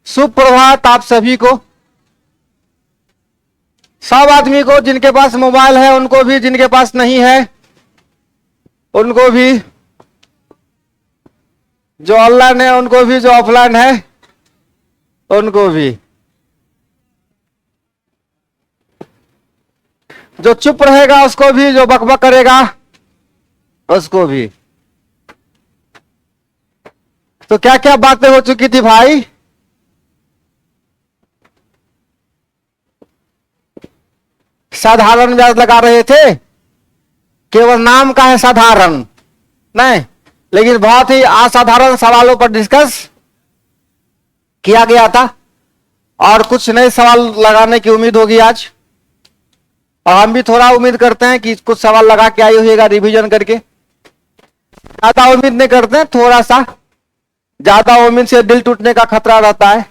सुप्रभात आप सभी को, सब आदमी को, जिनके पास मोबाइल है उनको भी, जिनके पास नहीं है उनको भी, जो ऑनलाइन है उनको भी, जो ऑफलाइन है उनको भी, जो चुप रहेगा उसको भी, जो बकबक करेगा उसको भी। तो क्या क्या बातें हो चुकी थी भाई? साधारण ब्याज लगा रहे थे, केवल नाम का है साधारण नहीं, लेकिन बहुत ही असाधारण सवालों पर डिस्कस किया गया था और कुछ नए सवाल लगाने की उम्मीद होगी आज। और हम भी थोड़ा उम्मीद करते हैं कि कुछ सवाल लगा के आई होगा रिवीजन करके। ज्यादा उम्मीद नहीं करते हैं, थोड़ा सा ज्यादा उम्मीद से दिल टूटने का खतरा रहता है।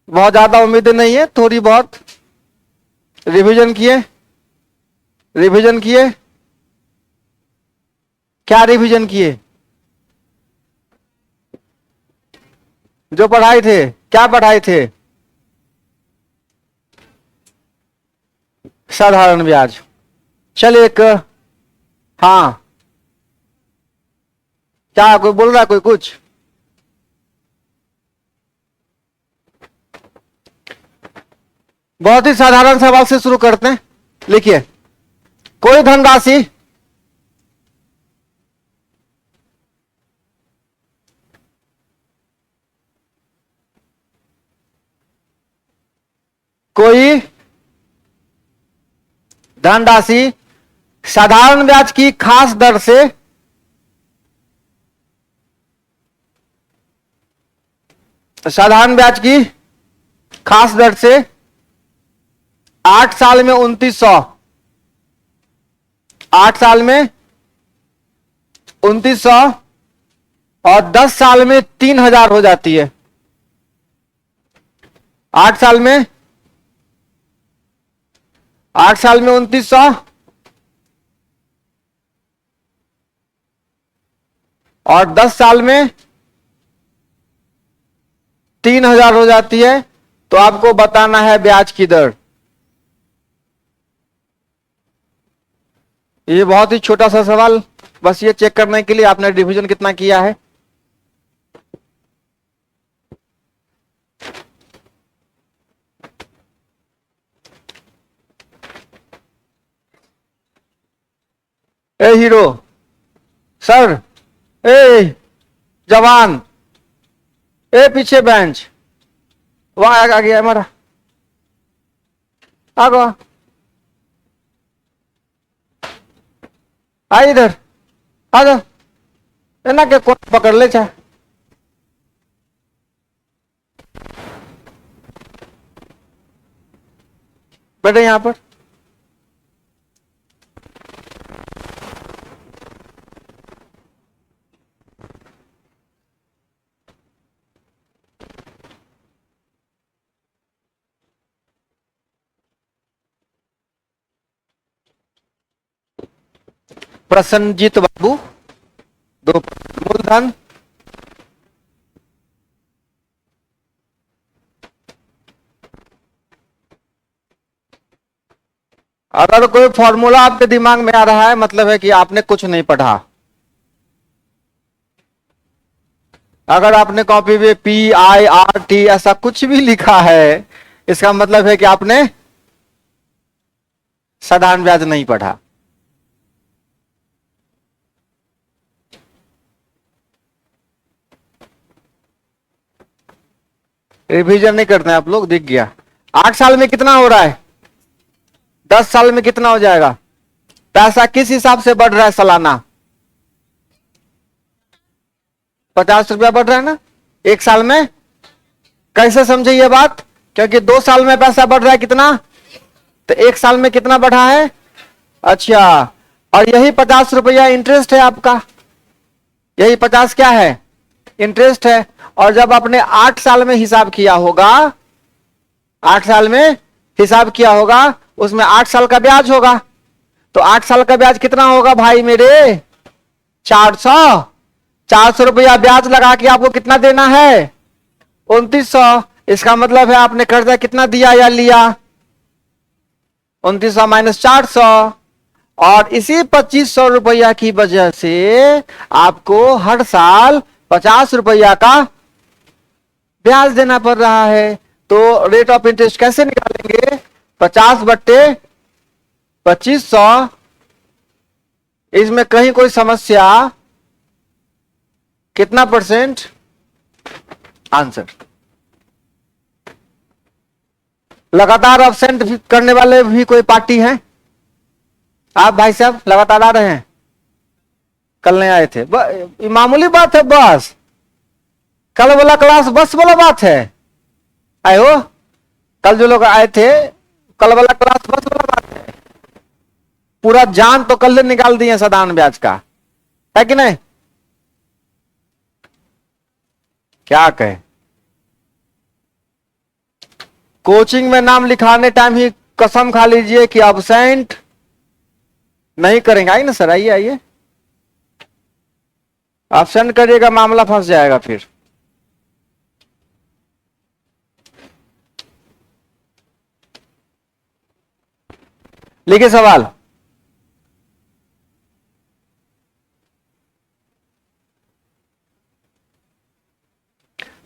बहुत ज्यादा उम्मीदें नहीं है, थोड़ी बहुत रिवीजन किए। रिवीजन किए क्या? रिवीजन किए जो पढ़ाए थे, क्या पढ़ाए थे? साधारण ब्याज। चलिए एक, हाँ क्या कोई बोल रहा है? कोई कुछ? बहुत ही साधारण सवाल से शुरू करते हैं। लिखिए, कोई धनराशि कोई धनराशि साधारण ब्याज की खास दर से साधारण ब्याज की खास दर से 8 साल में 2900, 8 साल में 2900 और 10 साल में 3000 हो जाती है। 8 साल में 2900 और 10 साल में 3000 हो जाती है। तो आपको बताना है ब्याज की दर। ये बहुत ही छोटा सा सवाल, बस ये चेक करने के लिए आपने डिवीजन कितना किया है। ए हीरो सर, ए जवान, ए पीछे बेंच, वहां आ गया हमारा, आ गया, आ इधर आ जा, ना के कौन पकड़ ले चाहे। बैठे यहां पर। प्रसन्नजीत बाबू, 2 मूलधन, अगर कोई फॉर्मूला आपके दिमाग में आ रहा है मतलब है कि आपने कुछ नहीं पढ़ा। अगर आपने कॉपी में PIRT ऐसा कुछ भी लिखा है, इसका मतलब है कि आपने साधारण ब्याज नहीं पढ़ा। रिवीजन नहीं करते हैं आप लोग, दिख गया। 8 साल में कितना हो रहा है? 10 साल में कितना हो जाएगा? पैसा किस हिसाब से बढ़ रहा है सालाना? 50 रुपया बढ़ रहा है ना एक साल में। कैसे समझे ये बात? क्योंकि 2 साल में पैसा बढ़ रहा है कितना, तो 1 साल में कितना बढ़ा है? अच्छा, और यही 50 रुपया इंटरेस्ट है आपका, यही 50 क्या है? इंटरेस्ट है। और जब आपने 8 साल में हिसाब किया होगा, 8 साल में हिसाब किया होगा, उसमें 8 साल का ब्याज होगा। तो 8 साल का ब्याज कितना होगा भाई मेरे? 400। 400 रुपया ब्याज लगा के आपको कितना देना है? 2900। इसका मतलब है आपने कर्जा कितना दिया या लिया? 2900 माइनस 400। और इसी 2500 रुपया की वजह से आपको हर साल 50 रुपया का ब्याज देना पड़ रहा है। तो रेट ऑफ इंटरेस्ट कैसे निकालेंगे? 50 बट्टे 2500। इसमें कहीं कोई समस्या? कितना परसेंट? आंसर लगातार अब्सेंट करने वाले भी कोई पार्टी है? आप भाई साहब लगातार आ रहे हैं? कल नहीं आए थे? ये मामूली बात है बस। कल वाला क्लास बस वाला बात है। आए हो? कल जो लोग आए थे, कल वाला क्लास बस वाला बात है। पूरा जान तो कल निकाल दिए साधारण ब्याज का, है कि नहीं? क्या कहे? कोचिंग में नाम लिखाने टाइम ही कसम खा लीजिए कि अब्सेंट नहीं करेंगे। आइए ना सर, आइए आइए। अब्सेंट करिएगा मामला फंस जाएगा फिर। लिखिए सवाल।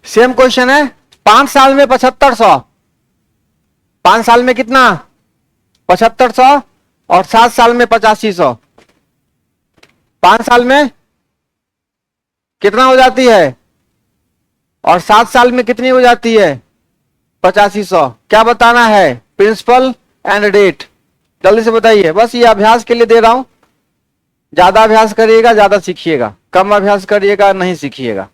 सेम क्वेश्चन है। 5 साल में 7500। 5 साल में कितना? 7500। और 7 साल में 8500। 5 साल में कितना हो जाती है? और 7 साल में कितनी हो जाती है? 8500। क्या बताना है? Principal and rate. जल्दी से बताइए। बस ये अभ्यास के लिए दे रहा हूं। ज्यादा अभ्यास करिएगा ज्यादा सीखिएगा, कम अभ्यास करिएगा नहीं सीखिएगा।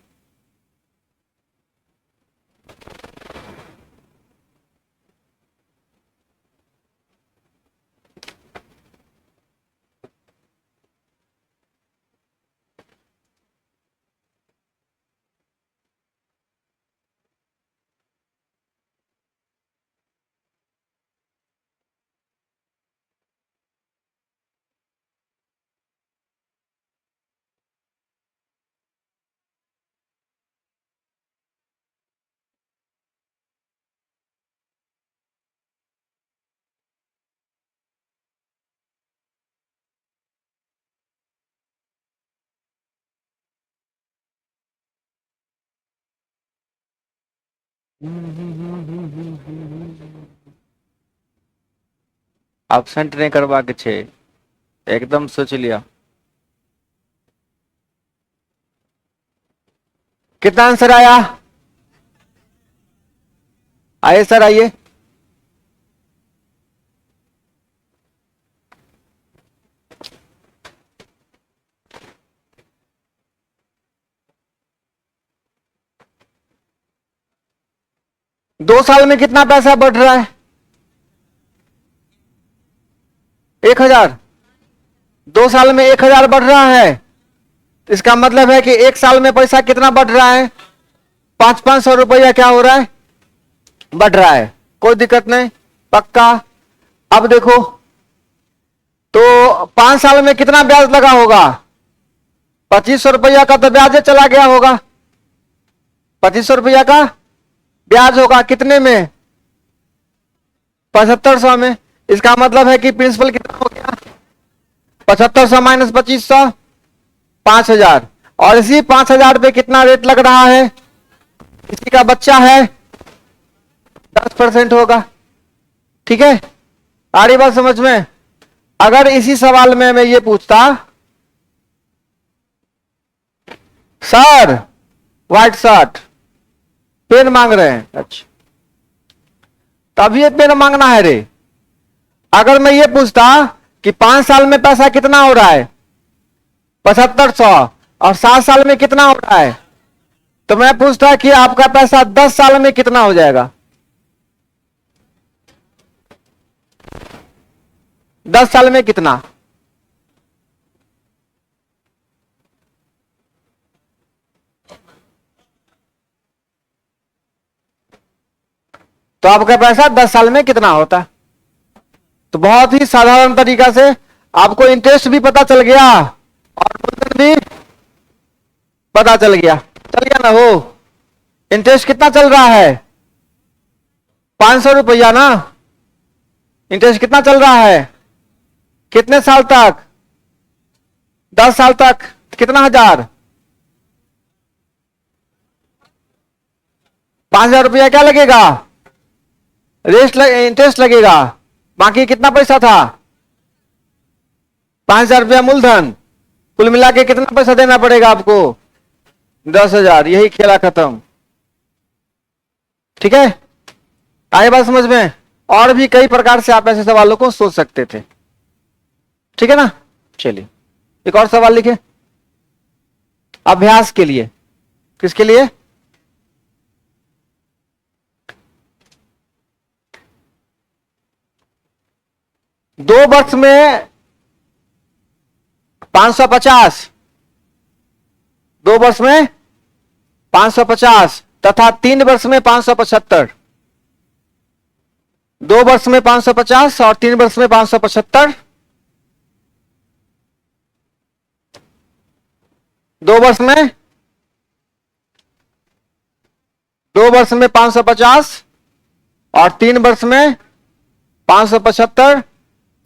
एब्सेंट नहीं करवा के छे, एकदम सोच लिया। कितना आंसर आया? आइए सर आइए। दो साल में कितना पैसा बढ़ रहा है? 1000। 2 साल में 1000 बढ़ रहा है। इसका मतलब है कि 1 साल में पैसा कितना बढ़ रहा है? 500 रुपया क्या हो रहा है? बढ़ रहा है। कोई दिक्कत नहीं, पक्का। अब देखो तो 5 साल में कितना ब्याज लगा होगा? 2500 रुपया का तो ब्याज चला गया होगा। 2500 रुपया का ब्याज होगा कितने में? 7500 में। इसका मतलब है कि प्रिंसिपल कितना हो गया? 7500 माइनस 2500, 5000। और इसी 5000 पे कितना रेट लग रहा है? किसी का बच्चा है 10% होगा। ठीक है, आ रही बात समझ में? अगर इसी सवाल में मैं ये पूछता, सर व्हाइट शर्ट पेन मांग रहे हैं, अच्छा तब ये पेन मांगना है रे। अगर मैं ये पूछता कि 5 साल में पैसा कितना हो रहा है? 7500। और 7 साल में कितना हो रहा है? तो मैं पूछता कि आपका पैसा 10 साल में कितना हो जाएगा? 10 साल में कितना? तो आपका पैसा 10 साल में कितना होता? तो बहुत ही साधारण तरीका से आपको इंटरेस्ट भी पता चल गया और मूलधन भी पता चल गया ना हो। इंटरेस्ट कितना चल रहा है? 500 रुपया ना। इंटरेस्ट कितना चल रहा है? कितने साल तक? 10 साल तक। कितना हजार? 5,000 रुपया क्या लगेगा? इंटरेस्ट लगेगा। बाकी कितना पैसा था? 5,000 रुपया मूलधन। कुल मिला के कितना पैसा देना पड़ेगा आपको? 10,000। यही खेला खत्म। ठीक है, आए बात समझ में? और भी कई प्रकार से आप ऐसे सवालों को सोच सकते थे। ठीक है ना। चलिए एक और सवाल लिखे अभ्यास के लिए। किसके लिए? दो वर्ष में 550, 2 वर्ष में 550 तथा 3 वर्ष में 575। 2 वर्ष में 550 और 3 वर्ष में 575। 2 वर्ष में 550 और 3 वर्ष में 575।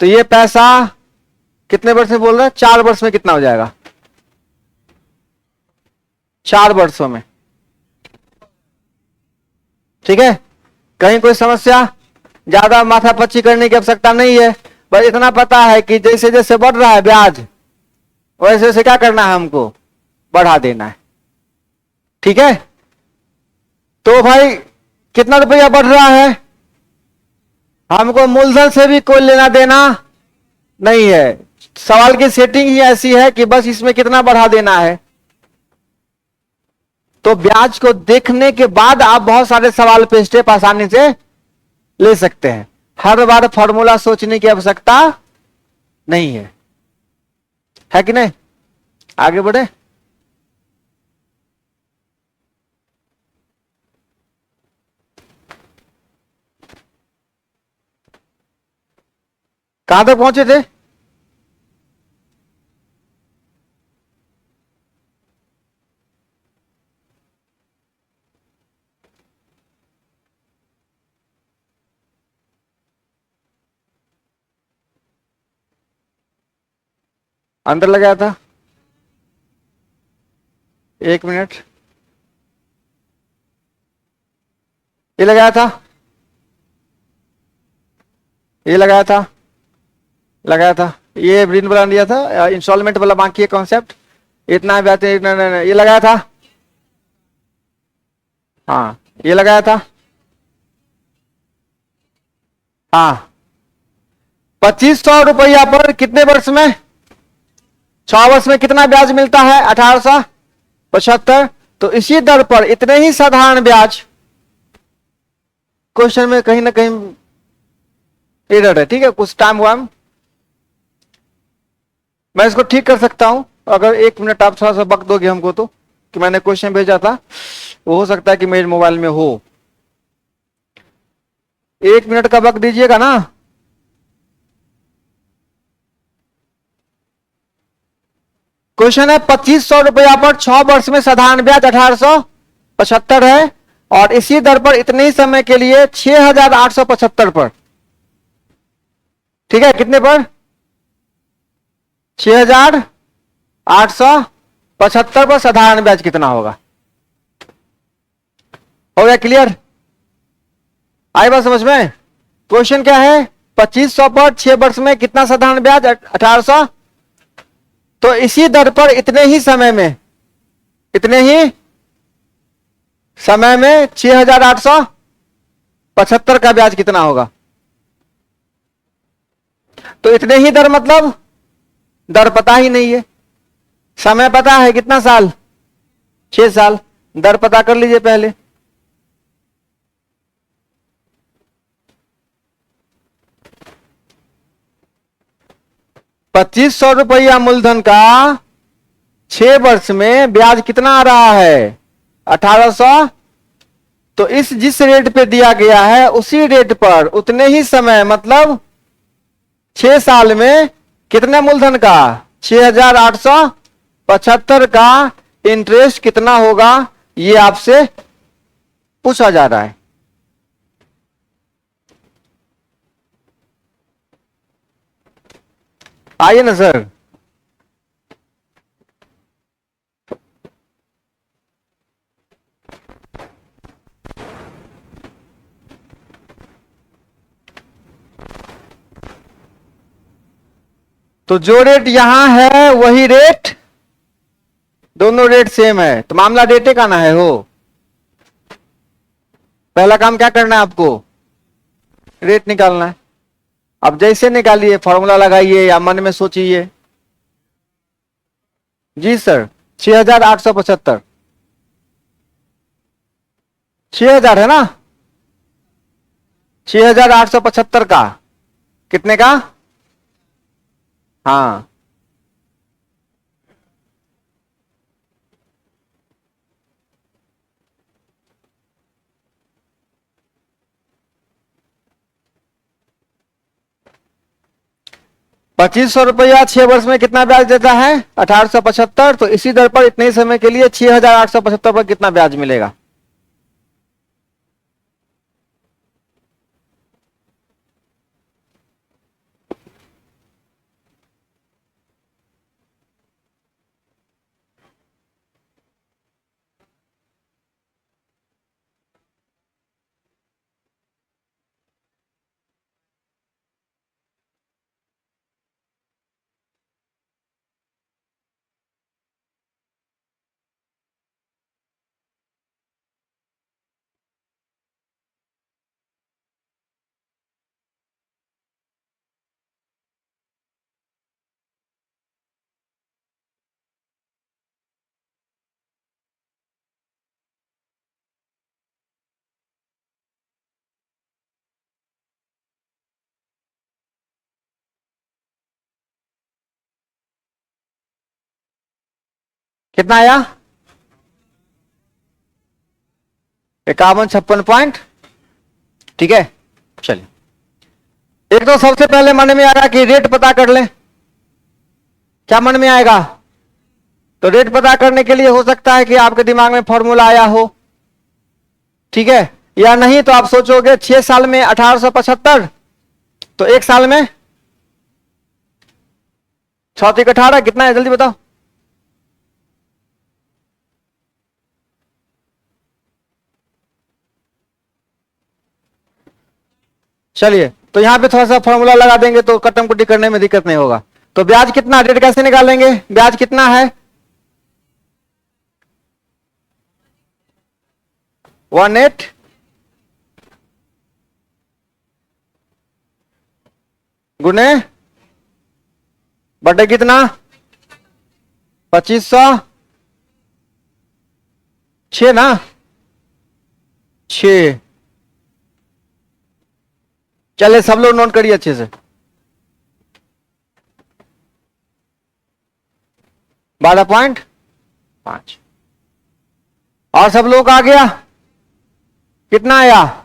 तो ये पैसा कितने वर्ष में बोल रहे हैं? 4 वर्ष में कितना हो जाएगा? 4 वर्षों में। ठीक है, कहीं कोई समस्या? ज्यादा माथापच्ची करने की आवश्यकता नहीं है, बस इतना पता है कि जैसे जैसे बढ़ रहा है ब्याज, वैसे वैसे क्या करना है? हमको बढ़ा देना है। ठीक है, तो भाई कितना रुपया बढ़ रहा है? हमको मूलधन से भी कोई लेना देना नहीं है। सवाल की सेटिंग ही ऐसी है कि बस इसमें कितना बढ़ा देना है। तो ब्याज को देखने के बाद आप बहुत सारे सवाल पे स्टेप आसानी से ले सकते हैं। हर बार फॉर्मूला सोचने की आवश्यकता नहीं है कि नहीं? आगे बढ़े। कहां तक पहुंचे थे? अंदर लगाया था। 1 मिनट। ये लगाया था, ये लगाया था, लगाया था। ये ऋण वाला दिया था, इंस्टॉलमेंट वाला बाकी है कॉन्सेप्ट। इतना ब्याज, इतना ये लगाया था। हाँ ये लगाया था। हाँ 2500 रुपया पर कितने वर्ष में? 6 वर्ष में कितना ब्याज मिलता है? 1875। तो इसी दर पर इतने ही साधारण ब्याज। क्वेश्चन में कहीं ना कहीं एरर है। ठीक है, कुछ टाइम हुआ, मैं इसको ठीक कर सकता हूं अगर 1 मिनट आप थोड़ा सा वक्त दोगे हमको। तो कि मैंने क्वेश्चन भेजा था, वो हो सकता है कि मेरे मोबाइल में हो। 1 मिनट का वक्त दीजिएगा ना। क्वेश्चन है 2500 रुपया पर 6 वर्ष में साधारण ब्याज 1875 है, और इसी दर पर इतने ही समय के लिए 6875 पर। ठीक है, कितने पर? 6875 पर साधारण ब्याज कितना होगा? हो गया क्लियर? आई बात समझ में? क्वेश्चन क्या है? 2500 पर 6 वर्ष में कितना साधारण ब्याज? 1800। तो इसी दर पर इतने ही समय में 6875 का ब्याज कितना होगा? तो इतने ही दर मतलब दर पता ही नहीं है, समय पता है कितना साल? 6 साल। दर पता कर लीजिए पहले। ₹2500 रुपया मूलधन का 6 वर्ष में ब्याज कितना आ रहा है? 1800। तो इस जिस रेट पे दिया गया है उसी रेट पर उतने ही समय मतलब 6 साल में कितने मूलधन का? 6875 का इंटरेस्ट कितना होगा ये आपसे पूछा जा रहा है। आइए ना सर। तो जो रेट यहां है वही रेट, दोनों रेट सेम है, तो मामला डेटे का ना है हो। पहला काम क्या करना है आपको, रेट निकालना है। अब जैसे निकालिए, फॉर्मूला लगाइए या मन में सोचिए। जी सर, 6,875। 6,000 है ना, 6,875 का कितने का, हाँ, ₹2,500 6 वर्ष में कितना ब्याज देता है, 1,875। तो इसी दर पर इतने ही समय के लिए 6,875 पर कितना ब्याज मिलेगा। कितना आया, 5156 ठीक है। चलिए, एक तो सबसे पहले मन में आएगा कि रेट पता कर ले। क्या मन में आएगा, तो रेट पता करने के लिए हो सकता है कि आपके दिमाग में फॉर्मूला आया हो, ठीक है, या नहीं तो आप सोचोगे 6 साल में 1,875, तो 1 साल में 6×18 कितना है, जल्दी बताओ। चलिए, तो यहां पे थोड़ा सा फॉर्मूला लगा देंगे तो कटम कुटी करने में दिक्कत नहीं होगा। तो ब्याज कितना, रेट कैसे निकालेंगे, ब्याज कितना है, 18 गुने बटे कितना, 2,500, 6 ना, 6। चले सब लोग नोट करिए अच्छे से, 12.5। और सब लोग आ गया, कितना आया,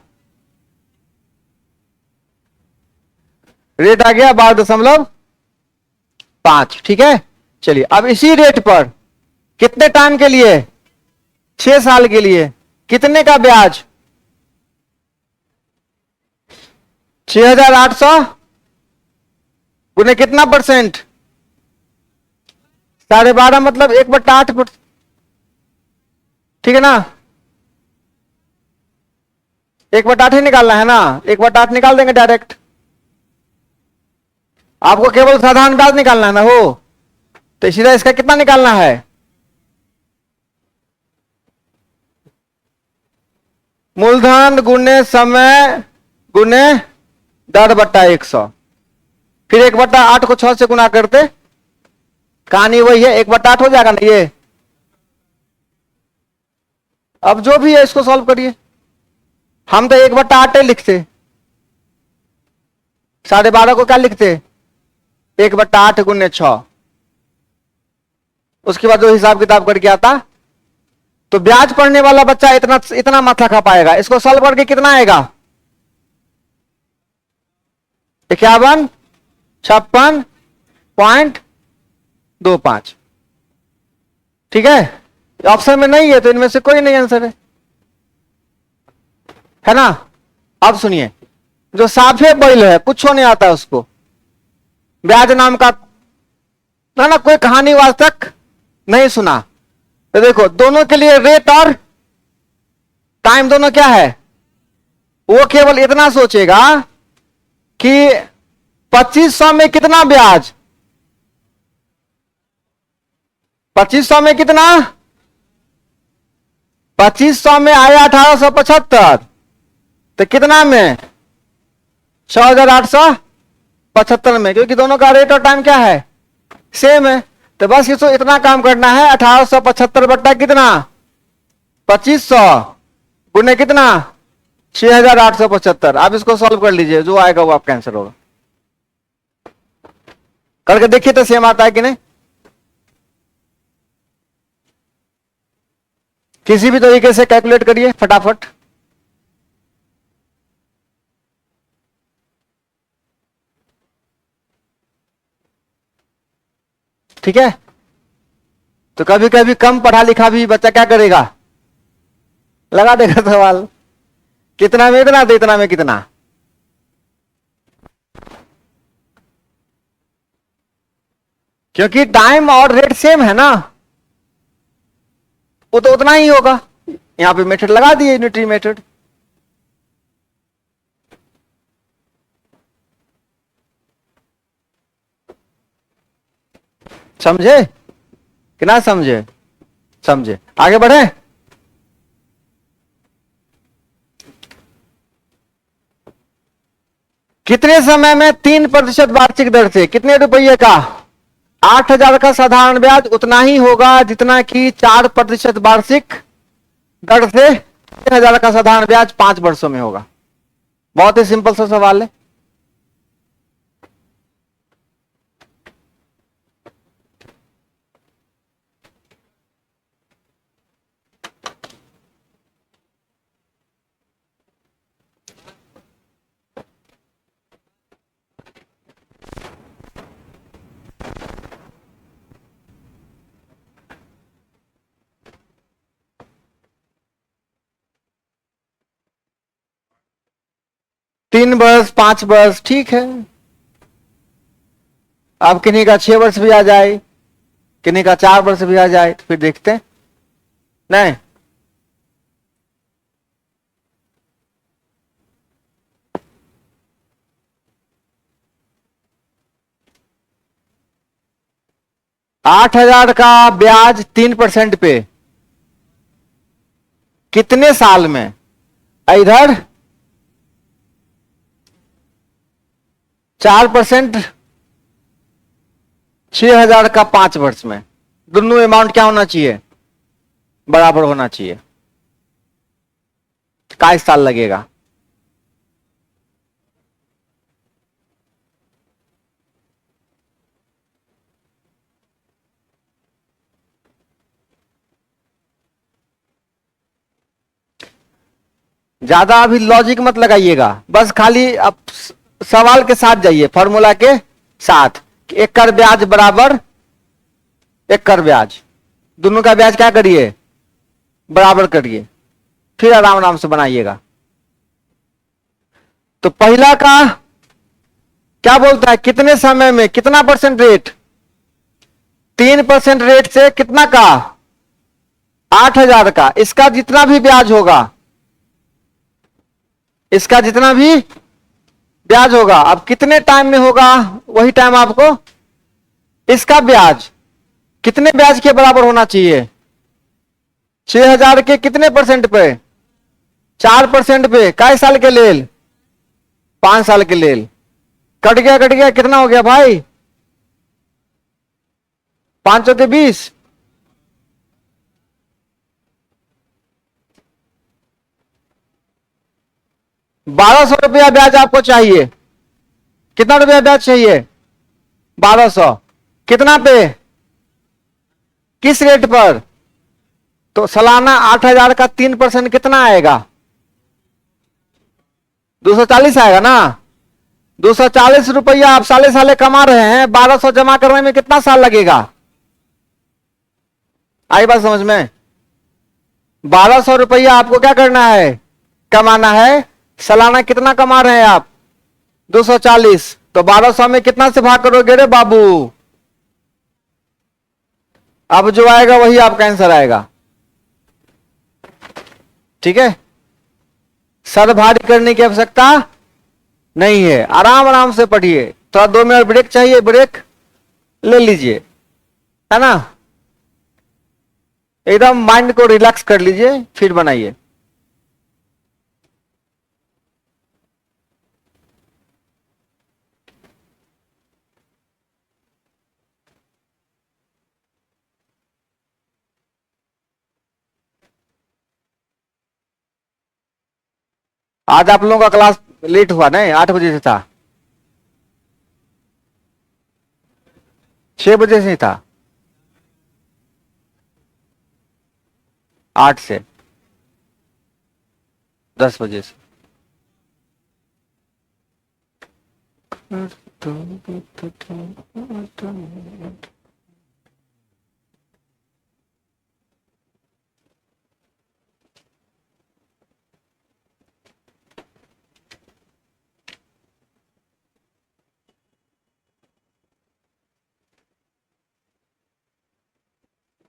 रेट आ गया 12.5, ठीक है। चलिए, अब इसी रेट पर कितने टाइम के लिए, 6 साल के लिए, कितने का ब्याज, 6,800 गुने कितना परसेंट, 12.5 मतलब 1/8, ठीक है ना, 1/8 ही निकालना है ना, 1/8 निकाल देंगे डायरेक्ट। आपको केवल साधारण ब्याज निकालना है ना हो, तो सीधा इसका कितना निकालना है, मूलधन गुने समय गुने दर बट्टा 100, फिर 1/8 को 6 से गुना करते, कहानी वही है, 1/8 हो जाएगा ना ये। अब जो भी है इसको सॉल्व करिए, हम तो 1/8 लिखते, 12.5 को क्या लिखते, 1/8 गुने 6, उसके बाद जो हिसाब किताब करके आता। तो ब्याज पढ़ने वाला बच्चा इतना इतना माथा खा पाएगा, इसको सॉल्व करके कितना आएगा, 5156.25, ठीक है। ऑप्शन में नहीं है तो इनमें से कोई नहीं आंसर है। है ना। अब सुनिए, जो साफे बैल है, कुछ नहीं आता है उसको, ब्याज नाम का ना कोई कहानी आज तक नहीं सुना। तो देखो, दोनों के लिए रेट और टाइम दोनों क्या है, वो केवल इतना सोचेगा कि 2500 में कितना ब्याज, 2500 में कितना, 2500 में आया 1875, तो कितना में 6875 में, क्योंकि दोनों का रेट और टाइम क्या है, सेम है। तो बस इसको इतना काम करना है, 1875 बट्टा कितना 2500 गुने कितना 6875। आप इसको सॉल्व कर लीजिए, जो आएगा वो आपका आंसर होगा। करके देखिए तो सेम आता है कि नहीं। किसी भी तरीके से कैलकुलेट करिए फटाफट। ठीक है, तो कभी कभी कम पढ़ा लिखा भी बच्चा क्या करेगा, लगा देगा सवाल, कितना में इतना तो इतना में कितना। क्योंकि टाइम और रेट सेम है ना, वो तो उतना ही होगा। यहां पे मेथड लगा दिए, यूनिटरी मेथड। समझे कि ना समझे, समझे, आगे बढ़े। कितने समय में 3% वार्षिक दर से, कितने रुपये का, 8000 का साधारण ब्याज उतना ही होगा जितना कि 4% वार्षिक दर से 3000 का साधारण ब्याज 5 वर्षों में होगा। बहुत ही सिंपल सा सवाल है। तीन वर्ष 5 वर्ष ठीक है, अब किन्हीं का 6 वर्ष भी आ जाए, किन्हीं का 4 वर्ष भी आ जाए, तो फिर देखते हैं। नहीं, आठ हजार का ब्याज 3% पे कितने साल में, इधर 4% 6000 का 5 वर्ष में, दोनों अमाउंट क्या होना चाहिए, बराबर होना चाहिए। का साल लगेगा, ज्यादा अभी लॉजिक मत लगाइएगा, बस खाली अब सवाल के साथ जाइए, फॉर्मूला के साथ। एक कर ब्याज बराबर एक कर ब्याज, दोनों का ब्याज क्या करिए, बराबर करिए, फिर आराम आराम से बनाइएगा। तो पहला का क्या बोलता है, कितने समय में कितना परसेंट रेट, 3% रेट से कितना का, 8000 का, इसका जितना भी ब्याज होगा, इसका जितना भी ब्याज होगा, अब कितने टाइम में होगा, वही टाइम आपको, इसका ब्याज कितने ब्याज के बराबर होना चाहिए, 6000 के कितने परसेंट पे, 4% पे, कै साल के लेल, 5 साल के लेल। कट गया कितना हो गया भाई, 5 के 20, 1200 रुपया ब्याज आपको चाहिए। कितना रुपया ब्याज चाहिए, 1200, कितना पे, किस रेट पर, तो सालाना 8000 का 3% कितना आएगा, 240 आएगा ना। 240 रुपया आप साले साले कमा रहे हैं, 1200 जमा करने में कितना साल लगेगा, आई बात समझ में। 1200 रुपया आपको क्या करना है, कमाना है। सालाना कितना कमा रहे हैं आप? 240। तो 1200 में कितना से भाग करोगे रे बाबू? अब जो आएगा वही आपका आंसर आएगा। ठीक है, सर भारी करने की आवश्यकता नहीं है, आराम आराम से पढ़िए। थोड़ा 2 मिनट ब्रेक चाहिए, ब्रेक ले लीजिए, है ना। एकदम माइंड को रिलैक्स कर लीजिए, फिर बनाइए। आज आप लोगों का क्लास लेट हुआ नहीं? 8 बजे से था, 6 बजे से ही था, 8 से 10 बजे से।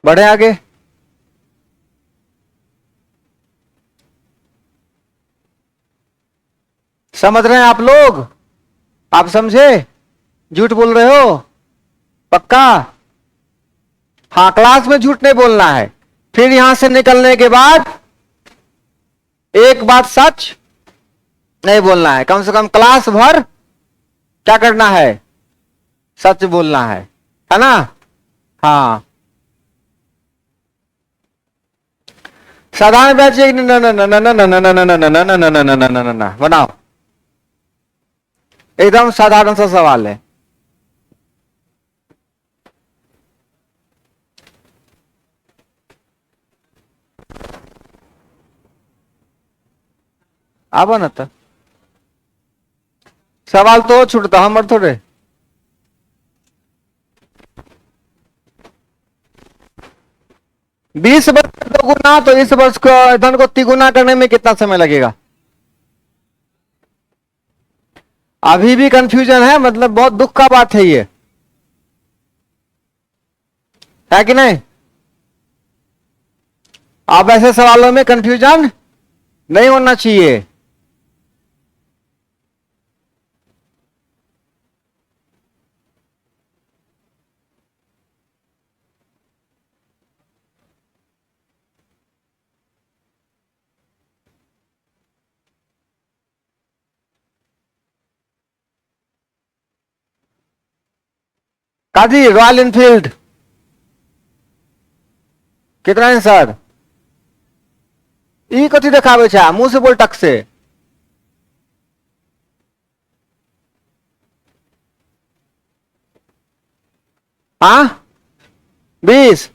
बढ़े आगे। समझ रहे हैं आप लोग? आप समझे? झूठ बोल रहे हो? पक्का? हाँ, क्लास में झूठ नहीं बोलना है। फिर यहां से निकलने के बाद एक बात सच नहीं बोलना है। कम से कम क्लास भर क्या करना है? सच बोलना है ना। हाँ, साधारण बैच बनाओ। एकदम साधारण सा सवाल है। आबो न तो सवाल तो छूटता हमर थोड़े। बीस वर्ष 2 गुना, तो इस वर्ष को धन को तिगुना करने में कितना समय लगेगा? अभी भी कंफ्यूजन है, मतलब बहुत दुख का बात है ये, है कि नहीं? अब ऐसे सवालों में कंफ्यूजन नहीं होना चाहिए। काजी, रॉयल इनफील्ड कितना आंसर? ई कथी देखाबे छै? मुंह से बोल, टक से। हाँ, 20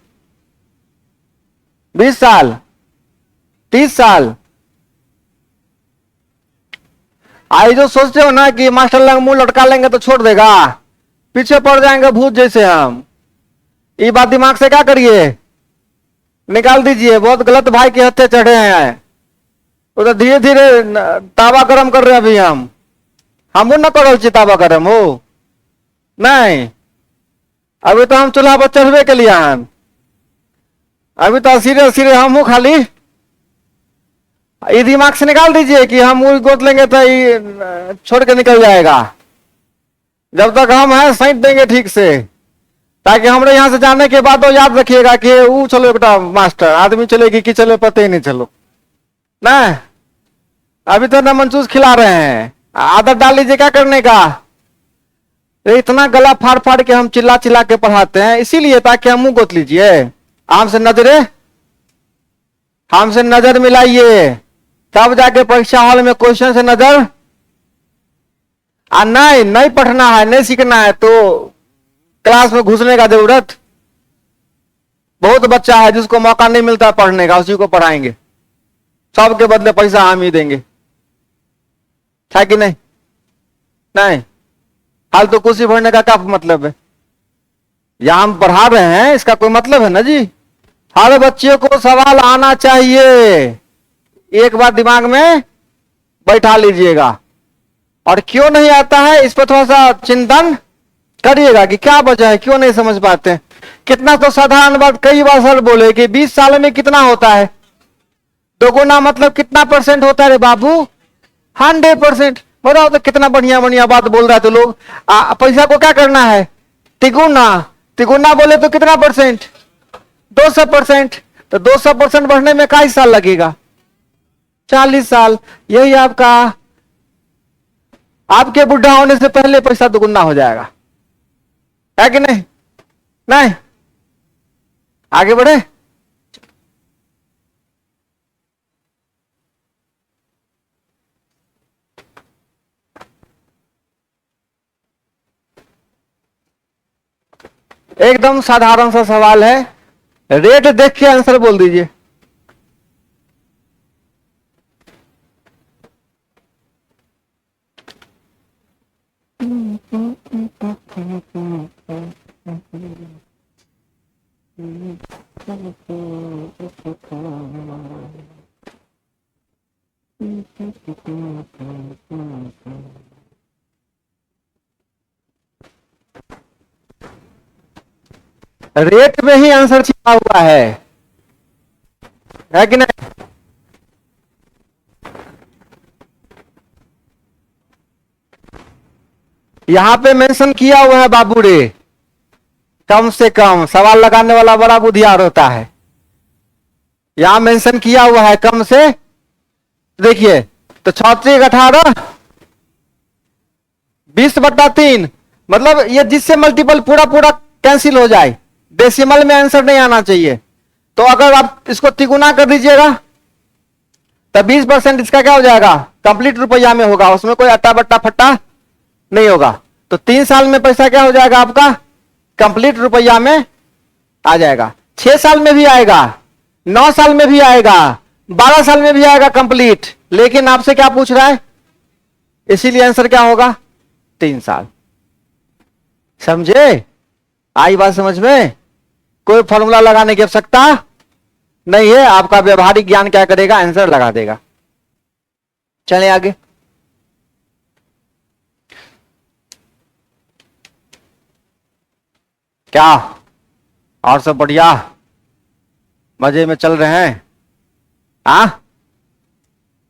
साल, 30 साल। आई जो सोचते हो ना कि मास्टर लंग मुंह लटका लेंगे तो छोड़ देगा, पीछे पड़ जाएंगे भूत जैसे हम। ये बात दिमाग से क्या करिए, निकाल दीजिए। बहुत गलत भाई के हत्थे चढ़े हैं। उधर धीरे धीरे तावा गरम कर रहे हैं अभी हम न करो तावा गरम हो नहीं। अभी तो हम चूल्हा पर चढ़वे के लिए हैं। अभी तो सिरे सिरे हम हूं खाली। ये दिमाग से निकाल दीजिए कि हम मुंह गोद लेंगे तो ये छोड़ के निकल जाएगा। जब तक हम हैं सैंत देंगे ठीक से, ताकि हमरे यहां से जाने के बाद तो याद रखिएगा कि वो चलो बेटा मास्टर, आदमी चलेगी कि चले पते ही नहीं चलो ना। अभी तो ना मंचूस खिला रहे हैं, आदत डाल लीजिए क्या करने का। इतना गला फाड़ फाड़ के हम चिल्ला चिल्ला के पढ़ाते हैं इसीलिए, ताकि हम मुंह गोत लीजिए। हमसे नजर मिलाइए, तब जाके परीक्षा हॉल में क्वेश्चन से नजर। नहीं पढ़ना है, नहीं सीखना है तो क्लास में घुसने का जरूरत। बहुत बच्चा है जिसको मौका नहीं मिलता पढ़ने का, उसी को पढ़ाएंगे। सबके बदले पैसा हम ही देंगे, है कि नहीं? नहीं, हाल तो कुर्सी भरने का क्या मतलब है? यहां हम पढ़ा रहे हैं, इसका कोई मतलब है ना जी। हर बच्चे को सवाल आना चाहिए, एक बात दिमाग में बैठा लीजिएगा। और क्यों नहीं आता है इस पर थोड़ा सा चिंतन करिएगा कि क्या वजह है, क्यों नहीं समझ पाते। कितना तो साधारण बात कई बार सर बोले कि 20 साल में कितना होता है, दोगुना मतलब कितना परसेंट होता है रे बाबू, 100%। बताओ तो कितना बढ़िया बढ़िया बात बोल रहा है। तो लोग पैसा को क्या करना है, तिगुना, तिगुना बोले तो कितना परसेंट, 200%। तो 200% बढ़ने में कई साल लगेगा, 40 साल। यही आपका, आपके बुढ़ा होने से पहले पैसा दुगुना हो जाएगा, है कि नहीं? नहीं, आगे बढ़े। एकदम साधारण सा सवाल है, रेट देख के आंसर बोल दीजिए। रेट में ही आंसर छिपा हुआ है कि नहीं? यहां पे मेंशन किया हुआ है बाबू रे, कम से कम। सवाल लगाने वाला बड़ा बुद्धियार होता है। यहां मेंशन किया हुआ है कम से, देखिए तो 36 18 20/3, मतलब ये जिससे मल्टीपल पूरा पूरा कैंसिल हो जाए, डेसिमल में आंसर नहीं आना चाहिए। तो अगर आप इसको तिगुना कर दीजिएगा तो 20% इसका क्या हो जाएगा, कंप्लीट रुपया में होगा, उसमें कोई अट्टा बट्टा फट्टा नहीं होगा। तो 3 साल में पैसा क्या हो जाएगा आपका, कंप्लीट रुपया में आ जाएगा। 6 साल में भी आएगा, 9 साल में भी आएगा, 12 साल में भी आएगा कंप्लीट। लेकिन आपसे क्या पूछ रहा है, इसीलिए आंसर क्या होगा, 3 साल। समझे? आई बात समझ में? कोई फॉर्मूला लगाने की आवश्यकता नहीं है, आपका व्यवहारिक ज्ञान क्या करेगा, आंसर लगा देगा। चले आगे। क्या और सब बढ़िया, मजे में चल रहे हैं?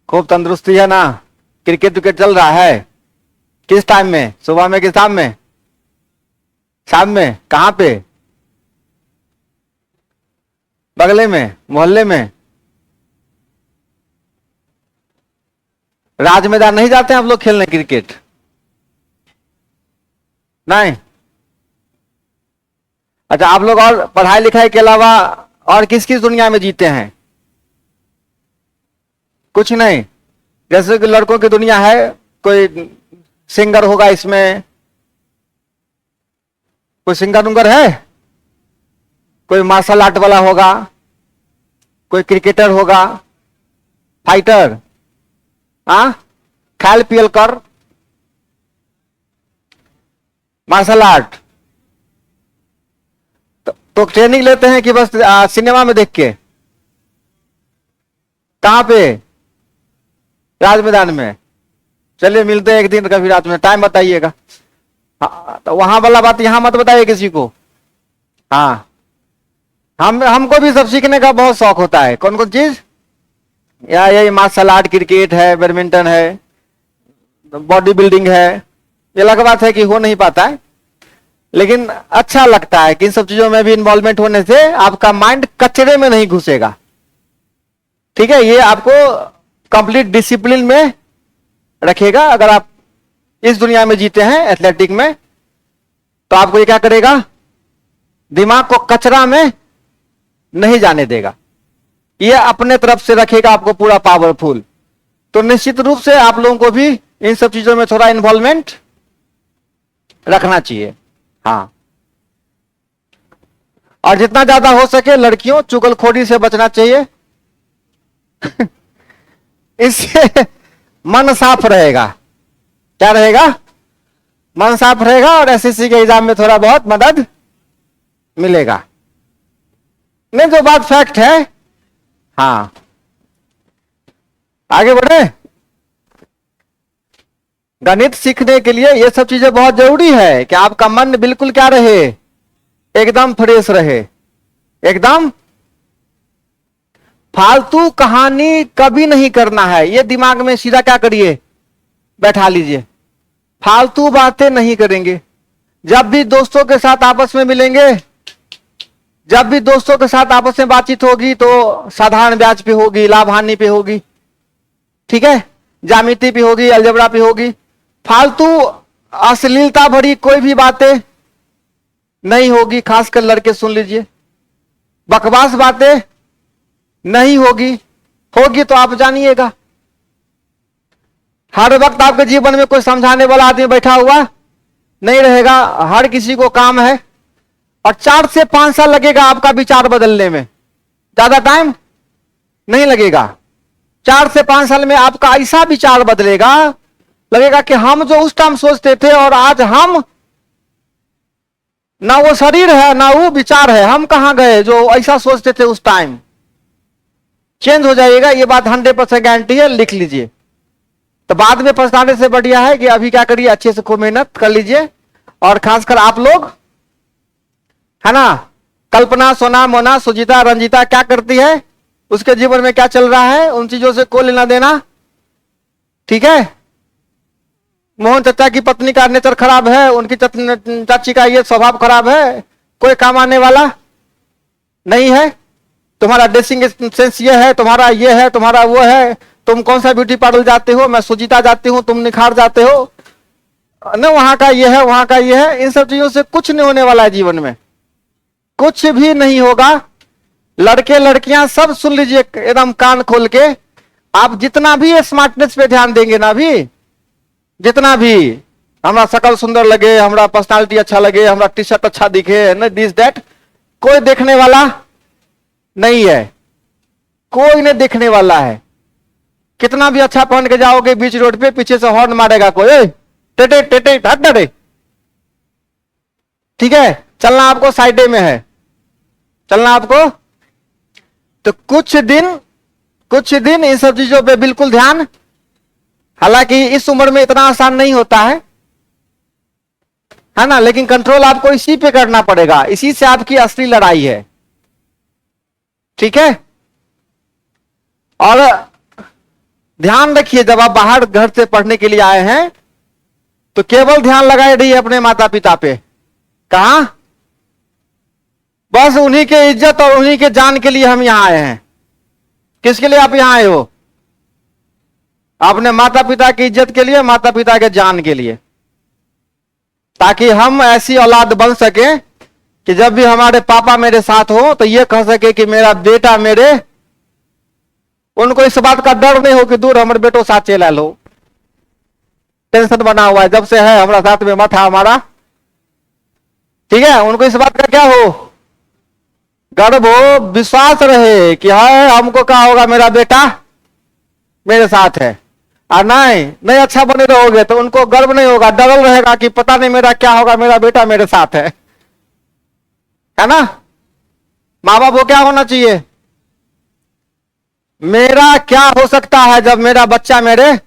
खूब तंदुरुस्ती है ना? क्रिकेट विकेट चल रहा है? किस टाइम में, सुबह में कि शाम में? शाम में। कहां पे? बगले में, मोहल्ले में? राज मैदान नहीं जाते हैं आप लोग खेलने क्रिकेट? नहीं? अच्छा, आप लोग और पढ़ाई लिखाई के अलावा और किस किस दुनिया में जीते हैं? कुछ नहीं? जैसे कि लड़कों की दुनिया है, कोई सिंगर होगा इसमें, कोई सिंगर उंगर है, कोई मार्शल आर्ट वाला होगा, कोई क्रिकेटर होगा, फाइटर, खाल पियल कर, मार्शल आर्ट। तो ट्रेनिंग लेते हैं कि बस सिनेमा में देख के? कहां पे? राज मैदान में। चलिए मिलते हैं एक दिन कभी रात में, टाइम बताइएगा। हाँ, तो वहां वाला बात यहां मत बताइए किसी को। हाँ, हमको भी सब सीखने का बहुत शौक होता है। कौन कौन चीज? यही मार्शल आर्ट, क्रिकेट है, बैडमिंटन है, बॉडी बिल्डिंग है। ये अलग बात है कि हो नहीं पाता है, लेकिन अच्छा लगता है कि इन सब चीजों में भी इन्वॉल्वमेंट होने से आपका माइंड कचरे में नहीं घुसेगा। ठीक है, ये आपको कंप्लीट डिसिप्लिन में रखेगा। अगर आप इस दुनिया में जीते हैं एथलेटिक में, तो आपको ये क्या करेगा, दिमाग को कचरा में नहीं जाने देगा, ये अपने तरफ से रखेगा आपको पूरा पावरफुल। तो निश्चित रूप से आप लोगों को भी इन सब चीजों में थोड़ा इन्वॉल्वमेंट रखना चाहिए। हाँ, और जितना ज्यादा हो सके लड़कियों, चुगलखोरी से बचना चाहिए। इससे मन साफ रहेगा। क्या रहेगा? मन साफ रहेगा, और एसएससी के एग्जाम में थोड़ा बहुत मदद मिलेगा। नहीं, जो बात फैक्ट है। हाँ, आगे बढ़े। गणित सीखने के लिए ये सब चीजें बहुत जरूरी है कि आपका मन बिल्कुल क्या रहे, एकदम फ्रेश रहे, एकदम। फालतू कहानी कभी नहीं करना है, ये दिमाग में सीधा क्या करिए, बैठा लीजिए। फालतू बातें नहीं करेंगे। जब भी दोस्तों के साथ आपस में मिलेंगे, जब भी दोस्तों के साथ आपस में बातचीत होगी तो साधारण ब्याज पे होगी, लाभ हानि पे होगी, ठीक है, ज्यामिति पे होगी, अलजेब्रा पे होगी। फालतू अश्लीलता भरी कोई भी बातें नहीं होगी, खासकर लड़के सुन लीजिए। बकवास बातें नहीं होगी, होगी तो आप जानिएगा। हर वक्त आपके जीवन में कोई समझाने वाला आदमी बैठा हुआ नहीं रहेगा, हर किसी को काम है। और 4 से 5 साल लगेगा आपका विचार बदलने में, ज्यादा टाइम नहीं लगेगा। 4 से 5 साल में आपका ऐसा विचार बदलेगा, लगेगा कि हम जो उस टाइम सोचते थे और आज हम, ना वो शरीर है ना वो विचार है, हम कहां गए जो ऐसा सोचते थे उस टाइम। चेंज हो जाएगा, ये बात 100% गारंटी है, लिख लीजिए। तो बाद में पछताने से बढ़िया है कि अभी क्या करिए, अच्छे से खूब मेहनत कर लीजिए। और खासकर आप लोग, है ना, कल्पना, सोना, मोना, सुजीता, रंजीता क्या करती है, उसके जीवन में क्या चल रहा है, उन चीजों से कोई लेना देना, ठीक है। मोहन चाचा की पत्नी का नेचर खराब है, उनकी चाची का ये स्वभाव खराब है, कोई काम आने वाला नहीं है। तुम्हारा ड्रेसिंग सेंस ये है, तुम्हारा ये है, तुम्हारा वो है, तुम कौन सा ब्यूटी पार्लर जाते हो, मैं सुजीता जाती हूं, तुम निखार जाते हो न, वहां का ये है, वहां का ये है। इन सब चीजों से कुछ नहीं होने वाला है जीवन में, कुछ भी नहीं होगा। लड़के लड़कियां सब सुन लीजिए एकदम कान खोल के। आप जितना भी स्मार्टनेस पे ध्यान देंगे ना, भी जितना भी हमारा शकल सुंदर लगे, हमारा पर्सनालिटी अच्छा लगे, हमारा टी शर्ट अच्छा दिखे, न दिस दैट, कोई देखने वाला नहीं है, कोई नहीं देखने वाला है। कितना भी अच्छा पहन के जाओगे बीच रोड पे, पीछे से हॉर्न मारेगा कोई, टेटे टेटे हट डरे, ठीक है। चलना आपको साइडे में है, चलना आपको। तो कुछ दिन इन सब चीजों पे बिल्कुल ध्यान। हालांकि इस उम्र में इतना आसान नहीं होता है ना, लेकिन कंट्रोल आपको इसी पे करना पड़ेगा, इसी से आपकी असली लड़ाई है, ठीक है। और ध्यान रखिए, जब आप बाहर घर से पढ़ने के लिए आए हैं तो केवल ध्यान लगाए रहिए अपने माता पिता पे। कहा, बस उन्हीं के इज्जत और उन्हीं के जान के लिए हम यहां आए हैं। किसके लिए आप यहां आए हो? अपने माता पिता की इज्जत के लिए, माता पिता के जान के लिए, ताकि हम ऐसी औलाद बन सके कि जब भी हमारे पापा मेरे साथ हो तो ये कह सके कि मेरा बेटा मेरे, उनको इस बात का डर नहीं हो कि दूर हमारे बेटो साथ चला लो, टेंशन बना हुआ है जब से है हमारा साथ में मत है हमारा, ठीक है। उनको इस बात का क्या हो, गर्व हो, विश्वास रहे कि है हमको क्या होगा, मेरा बेटा मेरे साथ है। और नहीं अच्छा बने रहोगे तो उनको गर्व नहीं होगा, डर रहेगा कि पता नहीं मेरा क्या होगा, मेरा बेटा मेरे साथ है ना। माँ बाप को क्या होना चाहिए, मेरा क्या हो सकता है जब मेरा बच्चा मेरे,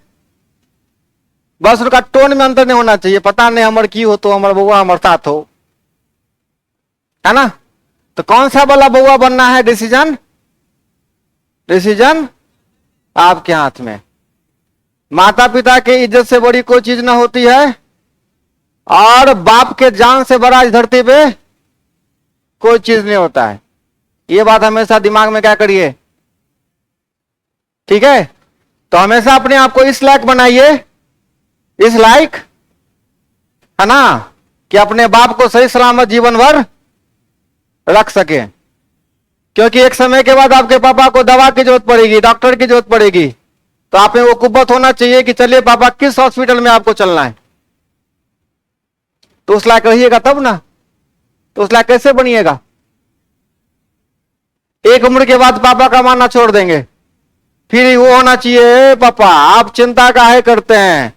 बस उनका टोन में अंतर नहीं होना चाहिए, पता नहीं हमारे की हो तो हमारा बउआ हमारे साथ हो, है ना। तो कौन सा वाला बउआ बनना है, डिसीजन आपके हाथ में। माता पिता की इज्जत से बड़ी कोई चीज ना होती है, और बाप के जान से बड़ा इस धरती पे कोई चीज नहीं होता है। ये बात हमेशा दिमाग में क्या करिए, ठीक है। तो हमेशा अपने आप को इस लायक बनाइए, इस लायक, है ना, कि अपने बाप को सही सलामत जीवन भर रख सके। क्योंकि एक समय के बाद आपके पापा को दवा की जरूरत पड़ेगी, डॉक्टर की जरूरत पड़ेगी, तो आप में वो कुव्वत होना चाहिए कि चलिए पापा किस हॉस्पिटल में आपको चलना है, तो उस लायक रहिएगा तब ना। तो उस लायक कैसे बनिएगा? एक उम्र के बाद पापा का मानना छोड़ देंगे, फिर वो होना चाहिए, पापा आप चिंता काहे करते हैं,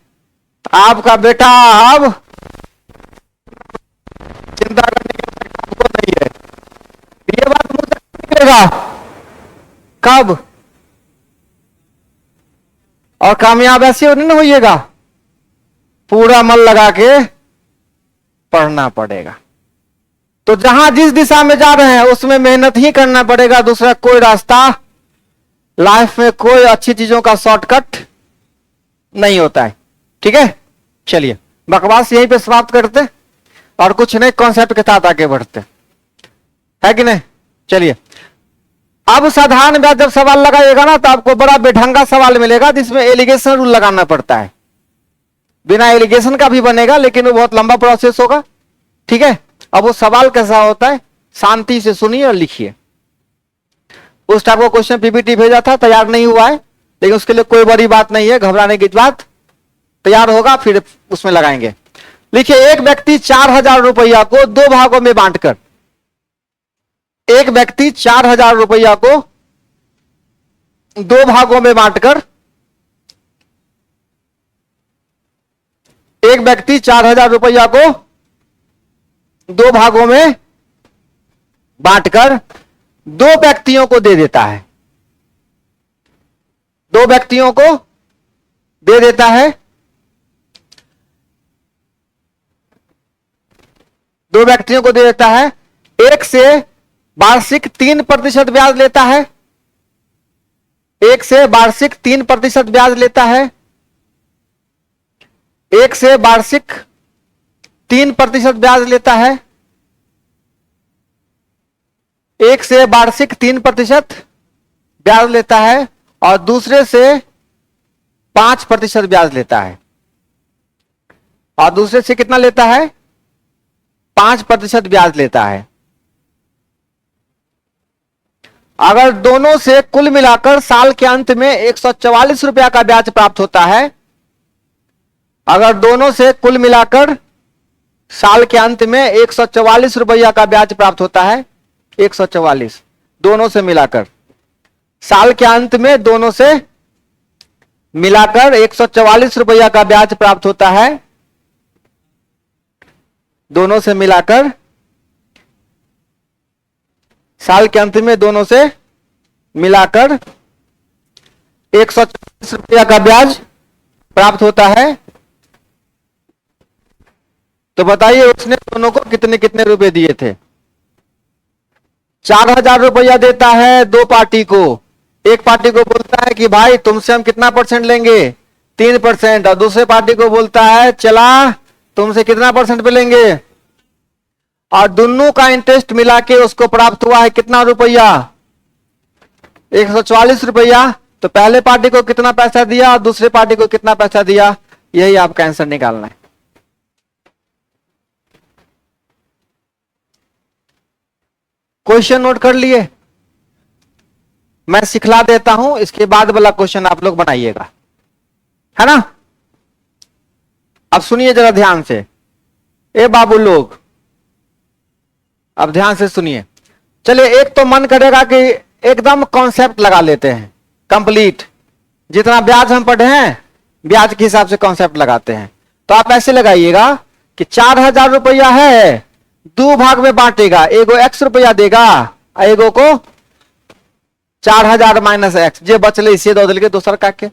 आपका बेटा अब चिंता करने की आपको नहीं है। ये बात मुझे निकलेगा कब, और कामयाब ऐसे नहीं होइएगा पूरा मन लगा के पढ़ना पड़ेगा। तो जहां जिस दिशा में जा रहे हैं उसमें मेहनत ही करना पड़ेगा, दूसरा कोई रास्ता लाइफ में, कोई अच्छी चीजों का शॉर्टकट नहीं होता है। ठीक है, चलिए बकवास यहीं पे समाप्त करते और कुछ नए कॉन्सेप्ट के साथ आगे बढ़ते है कि नहीं। चलिए, अब साधारण ब्याज जब सवाल लगाइएगा ना तो आपको बड़ा बेढंगा सवाल मिलेगा जिसमें एलिगेशन रूल लगाना पड़ता है। बिना एलिगेशन का भी बनेगा लेकिन वो बहुत लंबा प्रोसेस होगा। ठीक है, अब वो सवाल कैसा होता है, शांति से सुनिए और लिखिए। उस टाइप का क्वेश्चन पीपीटी भेजा था, तैयार नहीं हुआ है, लेकिन उसके लिए कोई बड़ी बात नहीं है, घबराने की बात, तैयार होगा फिर उसमें लगाएंगे। लिखिए, एक व्यक्ति 4,000 रुपया को दो भागों में बांटकर, एक व्यक्ति 4,000 रुपया को दो भागों में बांटकर, एक व्यक्ति 4,000 रुपया को दो भागों में बांटकर दो व्यक्तियों को दे देता है, दो व्यक्तियों को दे देता है, दो व्यक्तियों को दे देता है। एक से वार्षिक 3% ब्याज लेता है, एक से वार्षिक 3% ब्याज लेता है, एक से वार्षिक 3% ब्याज लेता है, एक से वार्षिक 3% ब्याज लेता है और दूसरे से 5% ब्याज लेता है, और दूसरे से कितना लेता है, 5% ब्याज लेता है। अगर दोनों से कुल मिलाकर साल के अंत में 144 रुपया का ब्याज प्राप्त होता है, अगर दोनों से कुल मिलाकर साल के अंत में 144 रुपया का ब्याज प्राप्त होता है, 144 दोनों से मिलाकर, साल के अंत में दोनों से मिलाकर 144 रुपया का ब्याज प्राप्त होता है, दोनों से मिलाकर साल के अंत में दोनों से मिलाकर 144 रुपया का ब्याज प्राप्त होता है। तो बताइए उसने दोनों को कितने कितने रुपए दिए थे। 4,000 रुपया देता है दो पार्टी को, एक पार्टी को बोलता है कि भाई तुमसे हम कितना परसेंट लेंगे, 3%, और दूसरे पार्टी को बोलता है चला तुमसे कितना परसेंट पे लेंगे, और दोनों का इंटरेस्ट मिला के उसको प्राप्त हुआ है कितना रुपया, 144 रुपया। तो पहले पार्टी को कितना पैसा दिया और दूसरे पार्टी को कितना पैसा दिया, यही आपका आंसर निकालना है। क्वेश्चन नोट कर लिए, मैं सिखला देता हूं, इसके बाद वाला क्वेश्चन आप लोग बनाइएगा, है ना। अब सुनिए जरा ध्यान से, ए बाबू लोग अब ध्यान से सुनिए। चलिए, एक तो मन करेगा कि एकदम कॉन्सेप्ट लगा लेते हैं कंप्लीट, जितना ब्याज हम पढ़े हैं ब्याज के हिसाब से कॉन्सेप्ट लगाते हैं। तो आप ऐसे लगाइएगा कि 4,000 रुपया है, दो भाग में बांटेगा, एगो x रुपया देगा और एगो को 4,000 माइनस x, जे बचले इसे दो दिल के दोसर का के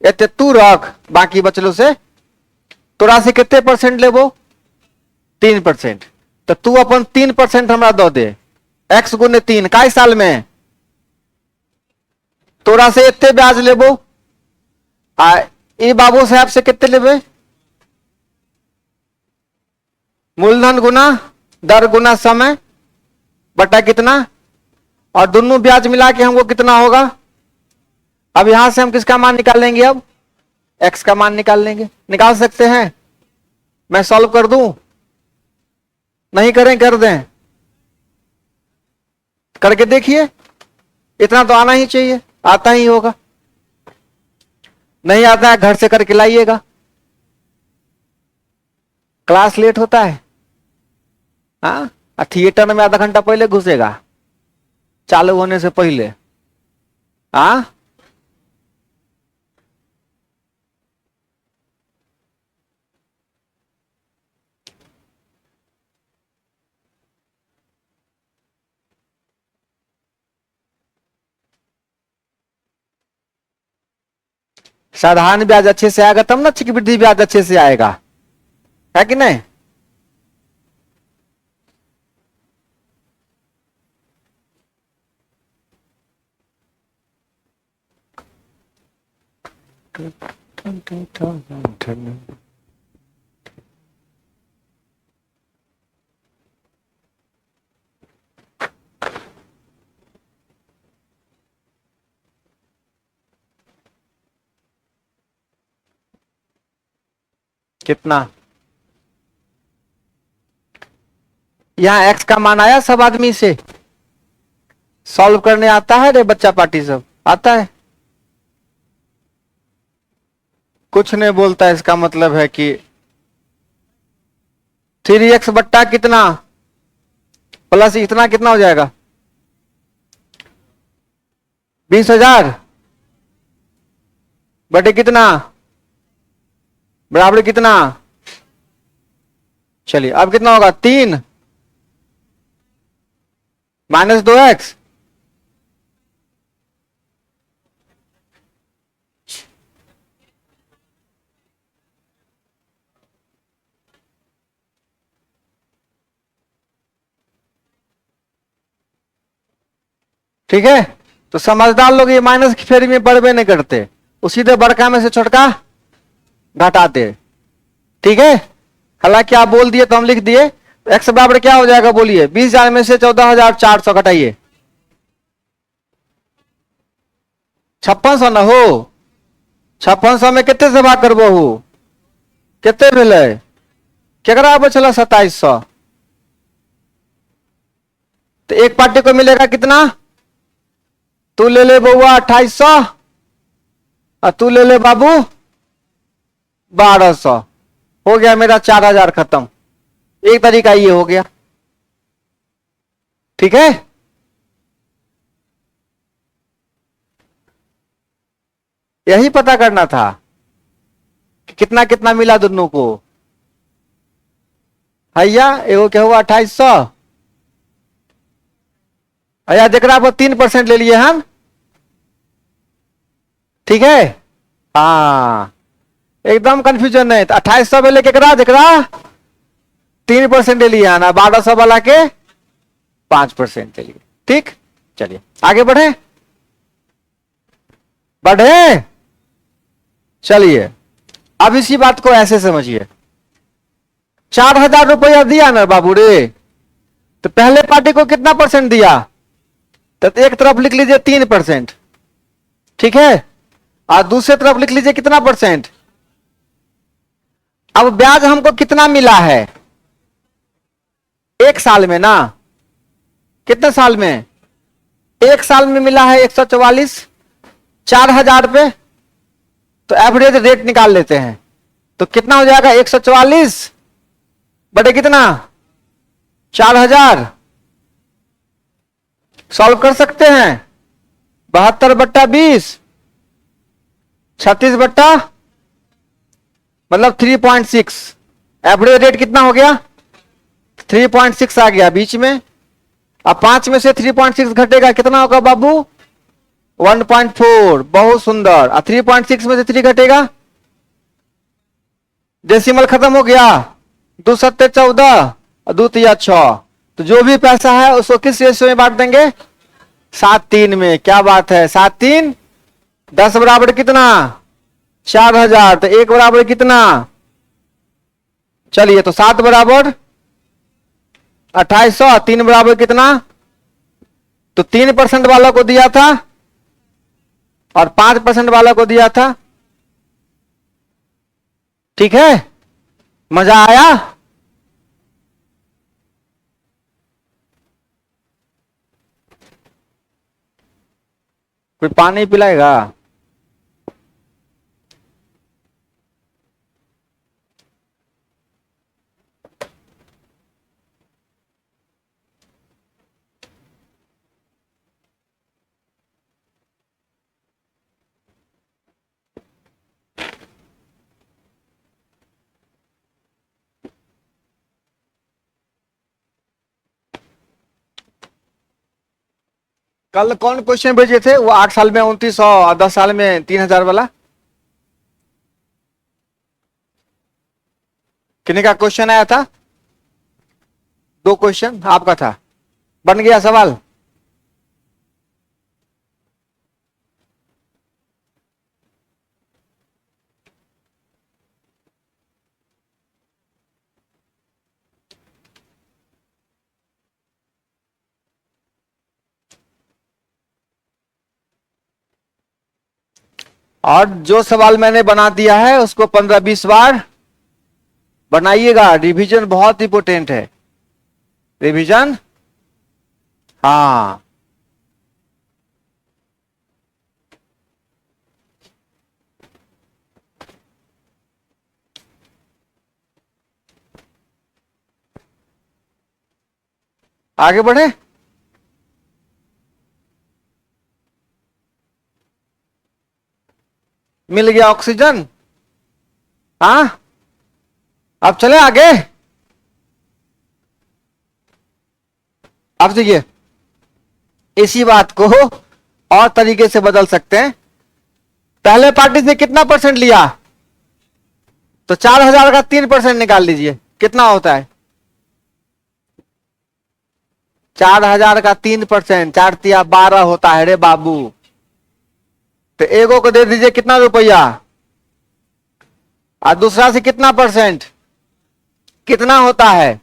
एते तू रख, बाकी बचलो से तोरा से कितने परसेंट लेबो, 3%। तो तू अपन 3% हमरा दो दे, x गुने 3 काई साल में, तोरा से इतने ब्याज लेबो, आ ई बाबू साहब से कितने लेबे, मूलधन गुना दर गुना समय बटा कितना, और दोनों ब्याज मिला के हमको कितना होगा। अब यहां से हम किसका मान निकाल लेंगे, अब x का मान निकाल लेंगे, निकाल सकते हैं। मैं सॉल्व कर दूं, नहीं करें कर दें, करके देखिए, इतना तो आना ही चाहिए, आता ही होगा, नहीं आता है घर से करके लाइएगा, क्लास लेट होता है, हाँ थिएटर में आधा घंटा पहले घुसेगा चालू होने से पहले, हाँ साधारण ब्याज अच्छे से आएगा तब ना चक्रवृद्धि ब्याज अच्छे से आएगा, है कि नहीं? कितना? यहां एक्स का मान आया सब आदमी से? सॉल्व करने आता है रे बच्चा पार्टी सब? आता है? कुछ नहीं बोलता, इसका मतलब है कि 3x बट्टा कितना प्लस इतना कितना हो जाएगा? 20,000 बटे कितना बराबर कितना? चलिए अब कितना होगा? 3 माइनस 2x ठीक है। तो समझदार लोग ये माइनस की फेरी में बढ़वे नहीं करते, वो सीधे बड़का में से छोटका घटाते, ठीक है। हालांकि आप बोल दिए तो हम लिख दिए। एक्स बराबर क्या हो जाएगा बोलिए? 20,000 में से 14,400 घटाइए। 5600 ना हो? 5600 में कितने से भाग करबो? कितने भेले? केकरा बचल? 2700। तो एक पार्टी को मिलेगा कितना? तू ले ले बउआ 2800 और तू ले ले बाबू 1200। हो गया मेरा 4,000 खत्म। एक तरीका ये हो गया, ठीक है। यही पता करना था कि कितना कितना मिला दोनों को। भैया एगो क्या हुआ 2800, भैया जरा पर 3% ले लिए हम, ठीक है। हाँ एकदम कंफ्यूजन नहीं। तो 2800 में लेके जरा 3% ले लिया ना, 1200 वाला के 5% ले लिए, ठीक। चलिए आगे बढ़े बढ़े। चलिए अब इसी बात को ऐसे समझिए। 4,000 रुपया दिया ना बाबू रे, तो पहले पार्टी को कितना परसेंट दिया? तो एक तरफ लिख लीजिए 3%, ठीक है। और दूसरे तरफ लिख लीजिए कितना परसेंट? अब ब्याज हमको कितना मिला है? एक साल में ना? कितने साल में? एक साल में मिला है 144, 4,000 पे। तो एवरेज रेट निकाल लेते हैं, तो कितना हो जाएगा? 144 बटे कितना? 4,000। सॉल्व कर सकते हैं। 72 बट्टा 20, 36 बट्टा मतलब 3.6। एवरेज रेट कितना हो गया? 3.6 आ गया बीच में। अब 5 में से 3.6 घटेगा कितना होगा बाबू? 1.4। बहुत सुंदर। और 3.6 में से 3 घटेगा, डेसिमल खत्म हो गया। 2 सत्ते 14 और 2 तिया 6। तो जो भी पैसा है उसको किस रेशियो में बांट देंगे? 7:3 में। क्या बात है? 7:3। 10 बराबर कितना? 4,000। तो 1 बराबर कितना? चलिए तो 7 बराबर 2800, 3 बराबर कितना? तो 3% वाला को दिया था और 5% वाला को दिया था, ठीक है। मजा आया? कोई पानी पिलाएगा? कल कौन क्वेश्चन भेजे थे? वो 8 साल में 2900 और 10 साल में 3,000 वाला। किन्हीं का क्वेश्चन आया था? 2 क्वेश्चन आपका था, बन गया सवाल? और जो सवाल मैंने बना दिया है उसको 15-20 बार बनाइएगा। रिवीजन बहुत इंपॉर्टेंट है, रिवीजन। हाँ, आगे बढ़े। मिल गया ऑक्सीजन? हाँ, अब चले आगे। अब देखिए, इसी बात को और तरीके से बदल सकते हैं। पहले पार्टी से कितना परसेंट लिया? तो 4000 का 3% निकाल लीजिए, कितना होता है? 4000 का 3%, 4 तिया 12 होता है रे बाबू। तो एगो को दे दीजिए कितना रुपया, और दूसरा से कितना परसेंट, कितना होता है?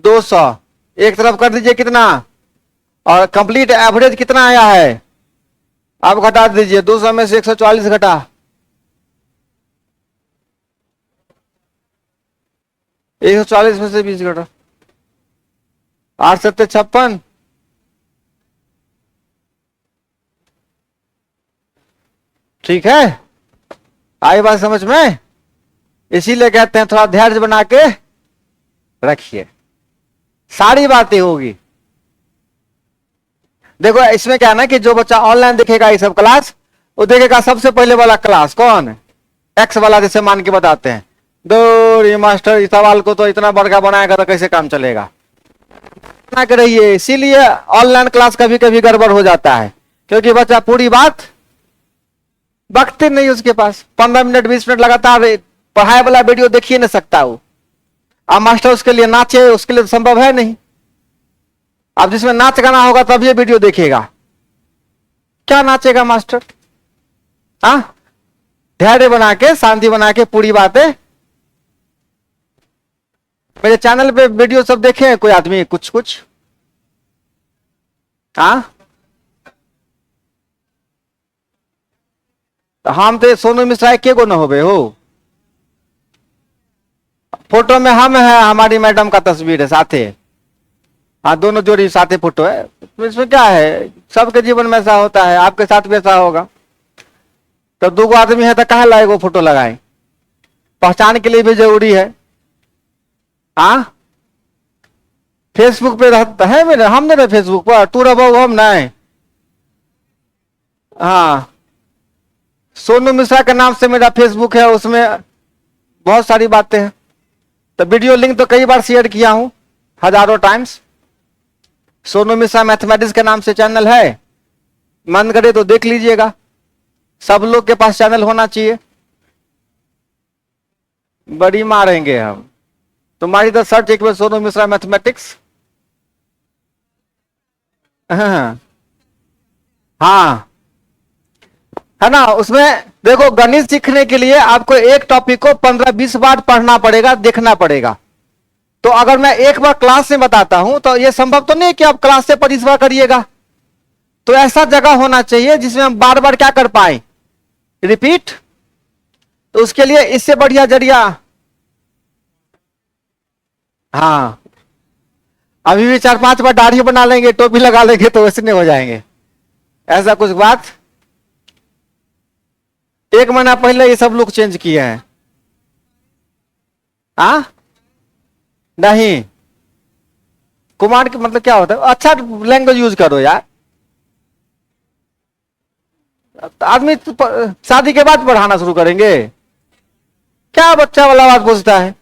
200। एक तरफ कर दीजिए कितना, और कंप्लीट एवरेज कितना आया है? अब घटा दीजिए, 200 में से 144 घटा, 140 में से 20 घटा, 8 7 56। ठीक है, आई बात समझ में? इसीलिए कहते हैं थोड़ा धैर्य बना के रखिए, सारी बातें होगी। देखो इसमें क्या है ना कि जो बच्चा ऑनलाइन देखेगा ये सब क्लास, वो देखेगा सबसे पहले वाला क्लास कौन है? एक्स वाला, जैसे मान के बताते हैं, दो ये मास्टर इस सवाल को तो इतना बड़का बनाएगा तो कैसे काम चलेगा, ना करिए। इसीलिए ऑनलाइन क्लास कभी कभी गड़बड़ हो जाता है, क्योंकि बच्चा पूरी बात वक्त नहीं उसके पास। 15 मिनट 20 मिनट लगातार पढ़ाई वाला वीडियो देख ही नहीं सकता वो। अब मास्टर उसके लिए नाचे, उसके लिए तो संभव है नहीं। अब जिसमें नाच गाना होगा तब ये वीडियो देखेगा, क्या नाचेगा मास्टर? हाँ, धैर्य बना के, शांति बना के पूरी बातें। मेरे चैनल पे वीडियो सब देखे कोई आदमी कुछ कुछ? हाँ, हम तो सोनू मिश्रा के गो न होबे हो। फोटो में हम है, हमारी मैडम का तस्वीर है साथे। हाँ, दोनों जोड़ी साथे फोटो है। इसमें क्या है, सबके जीवन में ऐसा होता है, आपके साथ भी ऐसा होगा। तो 2 आदमी है तो कहा लाए वो फोटो लगाए, पहचान के लिए भी जरूरी है। हाँ, फेसबुक पे रहता है मेरे, हम नहीं रहे फेसबुक पर, तू रहो हम नहीं। हाँ, सोनू मिश्रा के नाम से मेरा फेसबुक है, उसमें बहुत सारी बातें हैं। तो वीडियो लिंक तो कई बार शेयर किया हूं, हजारों टाइम्स। सोनू मिश्रा मैथमेटिक्स के नाम से चैनल है, मन करे तो देख लीजिएगा। सब लोग के पास चैनल होना चाहिए। बड़ी मारेंगे हम तुम्हारी, तो सर्च एक बार सोनू मिश्रा मैथमेटिक्स। हाँ हाँ, है ना। उसमें देखो, गणित सीखने के लिए आपको एक टॉपिक को 15-20 बार पढ़ना पड़ेगा, देखना पड़ेगा। तो अगर मैं एक बार क्लास में बताता हूं तो यह संभव तो नहीं कि आप क्लास से 25 बार करिएगा। तो ऐसा जगह होना चाहिए जिसमें हम बार बार क्या कर पाए, रिपीट। तो उसके लिए इससे बढ़िया जरिया, हाँ, अभी भी 4-5 बार दाढ़ी बना लेंगे, टोपी लगा लेंगे तो वैसे नहीं हो जाएंगे। ऐसा कुछ बात, 1 महीना पहले ये सब लोग चेंज किए हैं। हाँ, नहीं, कुमार के मतलब क्या होता है, अच्छा लैंग्वेज यूज करो यार। आदमी शादी के बाद पढ़ाना शुरू करेंगे, क्या बच्चा वाला बात पूछता है।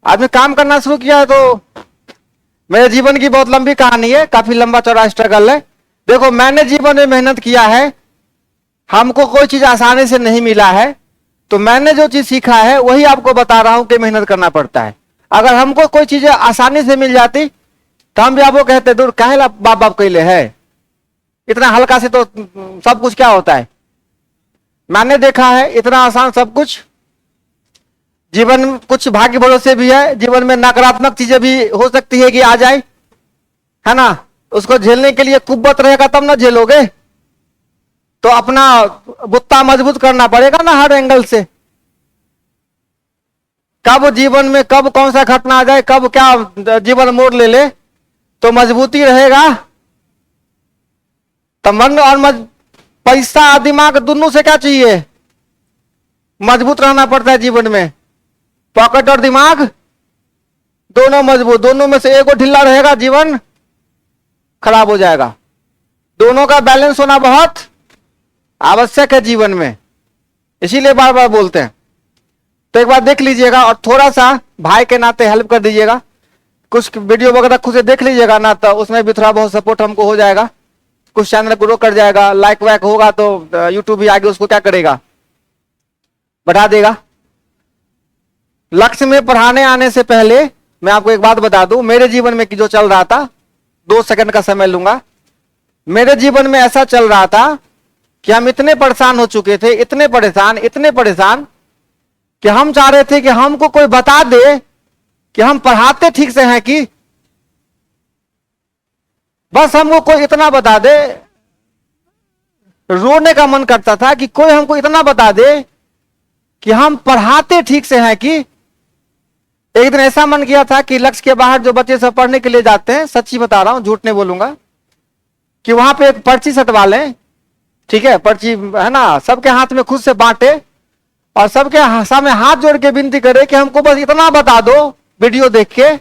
आदमी काम करना शुरू किया है। तो मेरे जीवन की बहुत लंबी कहानी है, काफी लंबा चौड़ा स्ट्रगल है। देखो, मैंने जीवन में मेहनत किया है, हमको कोई चीज आसानी से नहीं मिला है। तो मैंने जो चीज सीखा है वही आपको बता रहा हूं कि मेहनत करना पड़ता है। अगर हमको कोई चीजें आसानी से मिल जाती तो हम भी आपको कहते दूर काहे ला बाप बाप कैले है, इतना हल्का से तो सब कुछ क्या होता है। मैंने देखा है इतना आसान सब कुछ जीवन में कुछ भाग्य भरोसे भी है, जीवन में नकारात्मक चीजें भी हो सकती है कि आ जाए, है ना। उसको झेलने के लिए कुव्वत रहेगा तब ना झेलोगे, तो अपना बुत्ता मजबूत करना पड़ेगा ना हर एंगल से। कब जीवन में कब कौन सा घटना आ जाए, कब क्या जीवन मोड़ ले तो मजबूती रहेगा। तो मन और पैसा दिमाग दोनों से क्या चाहिए, मजबूत रहना पड़ता है जीवन में। पॉकेट और दिमाग दोनों मजबूत, दोनों में से एक ढीला रहेगा जीवन खराब हो जाएगा। दोनों का बैलेंस होना बहुत आवश्यक है जीवन में, इसीलिए बार बार बोलते हैं। तो एक बार देख लीजिएगा और थोड़ा सा भाई के नाते हेल्प कर दीजिएगा, कुछ वीडियो वगैरह खुद से देख लीजिएगा ना, तो उसमें भी थोड़ा बहुत सपोर्ट हमको हो जाएगा, कुछ चैनल ग्रो कर जाएगा। लाइक वाइक होगा तो यूट्यूब भी आगे उसको क्या करेगा, बढ़ा देगा। लक्ष्य में पढ़ाने आने से पहले मैं आपको एक बात बता दूं, मेरे जीवन में जो चल रहा था, 2 सेकंड का समय लूंगा। मेरे जीवन में ऐसा चल रहा था कि हम इतने परेशान हो चुके थे, इतने परेशान कि हम चाह रहे थे कि हमको कोई बता दे कि हम पढ़ाते ठीक से हैं कि, बस हमको कोई इतना बता दे। रोने का मन करता था कि कोई हमको इतना बता दे कि हम पढ़ाते ठीक से हैं कि। एक दिन ऐसा मन किया था कि लक्ष्य के बाहर जो बच्चे सब पढ़ने के लिए जाते हैं, सच्ची बता रहा हूं, झूठ नहीं बोलूंगा, कि वहां पे एक पर्ची सटवा लें, ठीक है, पर्ची है ना, सबके हाथ में खुद से बांटे और सबके सामने हाथ जोड़ के विनती करे कि हमको बस इतना बता दो वीडियो देख के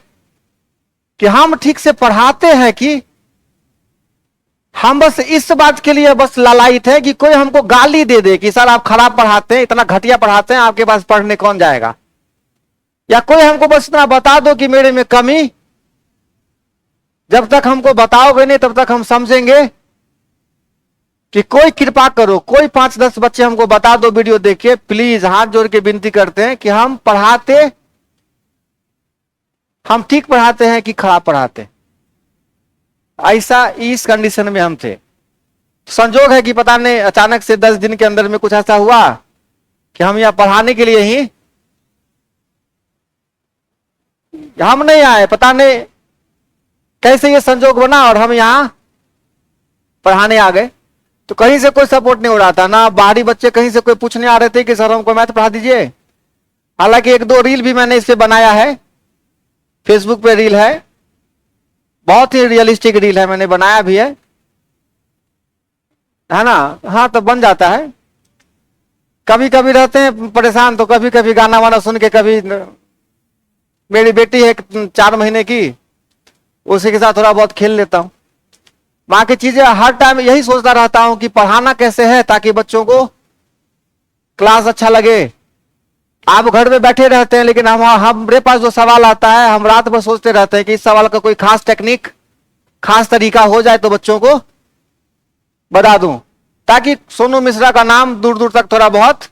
कि हम ठीक से पढ़ाते हैं कि। हम बस इस बात के लिए बस लालायित है कि कोई हमको गाली दे दे कि सर आप खराब पढ़ाते हैं, इतना घटिया पढ़ाते हैं, आपके पास पढ़ने कौन जाएगा। या कोई हमको बस इतना बता दो कि मेरे में कमी। जब तक हमको बताओगे नहीं तब तक हम समझेंगे कि कोई कृपा करो, कोई 5-10 बच्चे हमको बता दो वीडियो देख के, प्लीज हाथ जोड़ के विनती करते हैं कि हम ठीक पढ़ाते हैं कि खराब पढ़ाते हैं। ऐसा इस कंडीशन में हम थे। संजोग है कि पता नहीं अचानक से 10 दिन के अंदर में कुछ ऐसा हुआ कि हम यहां पढ़ाने के लिए ही हम नहीं आए, पता नहीं कैसे ये संजोग बना और हम यहां पढ़ाने आ गए। तो कहीं से कोई सपोर्ट नहीं हो रहा था ना, बाहरी बच्चे कहीं से कोई पूछने आ रहे थे कि सर हमको मैथ पढ़ा दीजिए। हालांकि 1-2 रील भी मैंने इस पे बनाया है, फेसबुक पे रील है, बहुत ही रियलिस्टिक रील है, मैंने बनाया भी है ना। हाँ तो बन जाता है, कभी कभी रहते हैं परेशान तो कभी कभी गाना वाना सुन के, कभी मेरी बेटी है 4 महीने की, उसी के साथ थोड़ा बहुत खेल लेता हूं। बाकी चीजें हर टाइम यही सोचता रहता हूं कि पढ़ाना कैसे है ताकि बच्चों को क्लास अच्छा लगे। आप घर में बैठे रहते हैं लेकिन हमारे पास जो सवाल आता है हम रात भर सोचते रहते हैं कि इस सवाल का कोई खास टेक्निक, खास तरीका हो जाए तो बच्चों को बता दूं, ताकि सोनू मिश्रा का नाम दूर दूर तक थोड़ा बहुत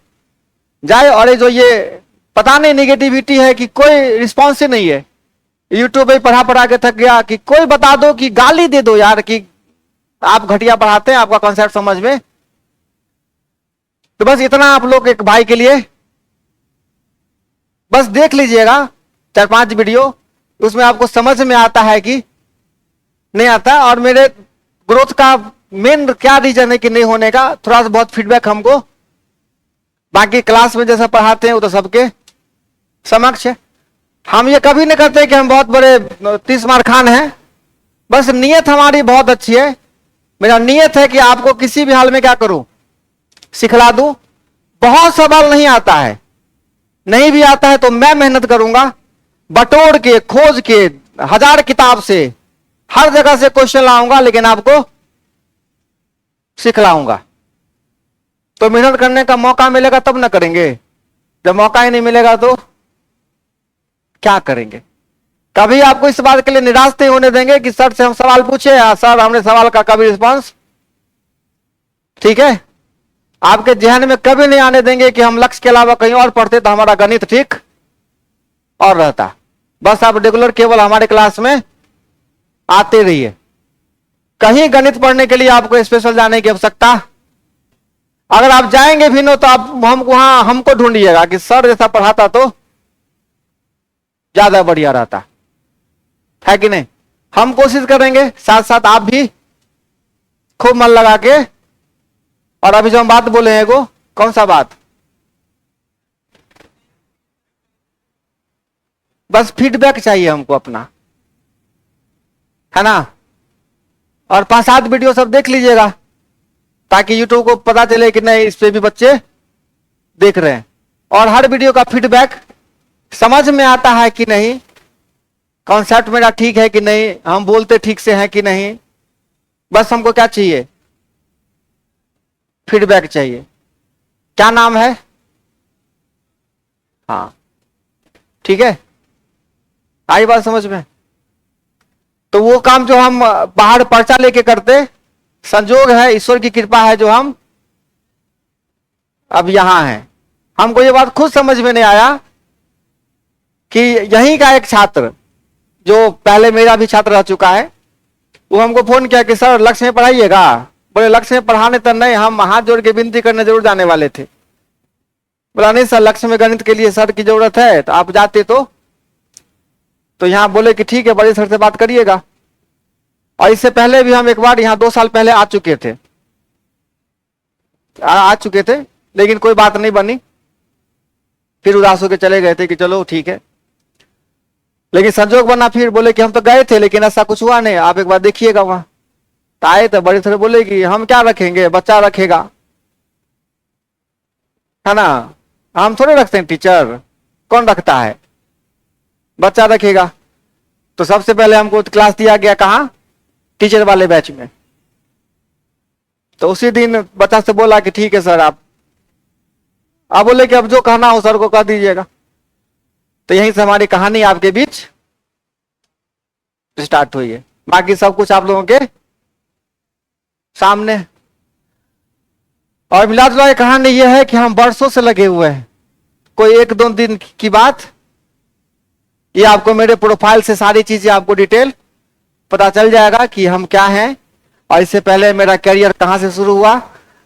जाए। और ये पता नहीं निगेटिविटी है कि कोई रिस्पॉन्स ही नहीं है। यूट्यूब पे पढ़ा के थक गया कि कोई बता दो कि गाली दे दो यार कि आप घटिया पढ़ाते हैं, आपका कॉन्सेप्ट समझ में। तो बस इतना आप लोग एक भाई के लिए बस देख लीजिएगा 4-5 वीडियो, उसमें आपको समझ में आता है कि नहीं आता। और मेरे ग्रोथ का मेन क्या रीजन है कि नहीं होने का, थोड़ा सा बहुत फीडबैक हमको, बाकी क्लास में जैसा पढ़ाते हैं वो तो सबके समक्ष है। हम ये कभी नहीं करते कि हम बहुत बड़े 30 मार खान हैं, बस नीयत हमारी बहुत अच्छी है। मेरा नीयत है कि आपको किसी भी हाल में क्या करूं, सिखला दूं। बहुत सवाल नहीं आता है, नहीं भी आता है तो मैं मेहनत करूंगा, बटोर के खोज के 1000 किताब से हर जगह से क्वेश्चन लाऊंगा, लेकिन आपको सिखलाऊंगा। तो मेहनत करने का मौका मिलेगा तब ना करेंगे, जब मौका ही नहीं मिलेगा तो क्या करेंगे। कभी आपको इस बात के लिए निराश नहीं होने देंगे कि सर से हम सवाल पूछे, सर हमने सवाल का कभी रिस्पांस, ठीक है। आपके जहन में कभी नहीं आने देंगे कि हम लक्ष्य के अलावा कहीं और पढ़ते तो हमारा गणित ठीक और रहता। बस आप रेगुलर केवल हमारे क्लास में आते रहिए। कहीं गणित पढ़ने के लिए आपको स्पेशल जाने की आवश्यकता, अगर आप जाएंगे भी नो तो आप वहां हमको ढूंढिएगा कि सर जैसा पढ़ाता तो ज्यादा बढ़िया रहता है कि नहीं। हम कोशिश करेंगे, साथ साथ आप भी खूब मन लगा के। और अभी जो हम बात बोले हैं वो कौन सा बात, बस फीडबैक चाहिए हमको अपना, है ना। और 5-7 वीडियो सब देख लीजिएगा ताकि यूट्यूब को पता चले कि नहीं इस पे भी बच्चे देख रहे हैं। और हर वीडियो का फीडबैक, समझ में आता है कि नहीं, कॉन्सेप्ट मेरा ठीक है कि नहीं, हम बोलते ठीक से हैं कि नहीं, बस हमको क्या चाहिए, फीडबैक चाहिए। क्या नाम है, हाँ ठीक है, आई बात समझ में। तो वो काम जो हम बाहर पर्चा लेके करते, संजोग है, ईश्वर की कृपा है जो हम अब यहां हैं। हमको ये बात खुद समझ में नहीं आया कि यहीं का एक छात्र जो पहले मेरा भी छात्र रह चुका है, वो हमको फोन किया कि सर लक्ष्य में पढ़ाइएगा। बोले लक्ष्य में पढ़ाने तो नहीं, हम हाथ जोड़ के विनती करने जरूर जाने वाले थे। बोला नहीं सर, लक्ष्य में गणित के लिए सर की जरूरत है, तो आप जाते तो यहां बोले कि ठीक है, बड़े सर से बात करिएगा। और इससे पहले भी हम एक बार यहाँ 2 साल पहले आ चुके थे, लेकिन कोई बात नहीं बनी, फिर उदास होकर चले गए थे कि चलो ठीक है। लेकिन संजोग बना, फिर बोले कि हम तो गए थे लेकिन ऐसा कुछ हुआ नहीं, आप एक बार देखिएगा वहां। तो आए तो बड़े सर बोले कि हम क्या रखेंगे, बच्चा रखेगा, है ना, हम थोड़े रखते हैं, टीचर कौन रखता है, बच्चा रखेगा। तो सबसे पहले हमको क्लास दिया गया कहाँ, टीचर वाले बैच में। तो उसी दिन बच्चा से बोला कि ठीक है सर, आप बोले कि अब जो कहना हो सर को कह दीजिएगा। तो यहीं से हमारी कहानी आपके बीच स्टार्ट हुई है, बाकी सब कुछ आप लोगों के सामने। और मिला जुला कहानी यह है कि हम वर्षों से लगे हुए हैं, कोई 1-2 दिन की बात। ये आपको मेरे प्रोफाइल से सारी चीजें आपको डिटेल पता चल जाएगा कि हम क्या हैं, और इससे पहले मेरा करियर कहां से शुरू हुआ,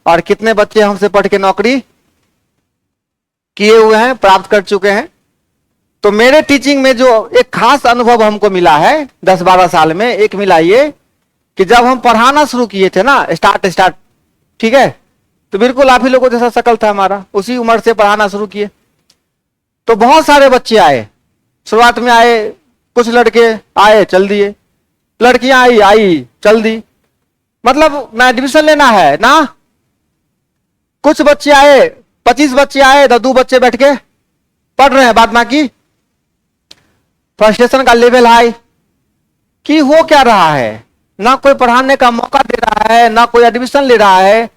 और कितने बच्चे हमसे पढ़ के नौकरी किए हुए हैं, प्राप्त कर चुके हैं। तो मेरे टीचिंग में जो एक खास अनुभव हमको मिला है 10-12 साल में, एक मिला ये कि जब हम पढ़ाना शुरू किए थे ना, स्टार्ट ठीक है, तो बिल्कुल आप ही लोगों जैसा शकल था हमारा, उसी उम्र से पढ़ाना शुरू किए। तो बहुत सारे बच्चे आए, शुरुआत में आए, कुछ लड़के आए चल दिए, लड़कियां आई चल दी, मतलब ना एडमिशन लेना है ना। कुछ बच्चे आए, 25 बच्चे आए, 2 बच्चे बैठ के पढ़ रहे हैं, बाद बाकी फ्रस्ट्रेशन का लेवल हाई कि हो क्या रहा है, ना कोई पढ़ाने का मौका दे रहा है, ना कोई एडमिशन ले रहा है।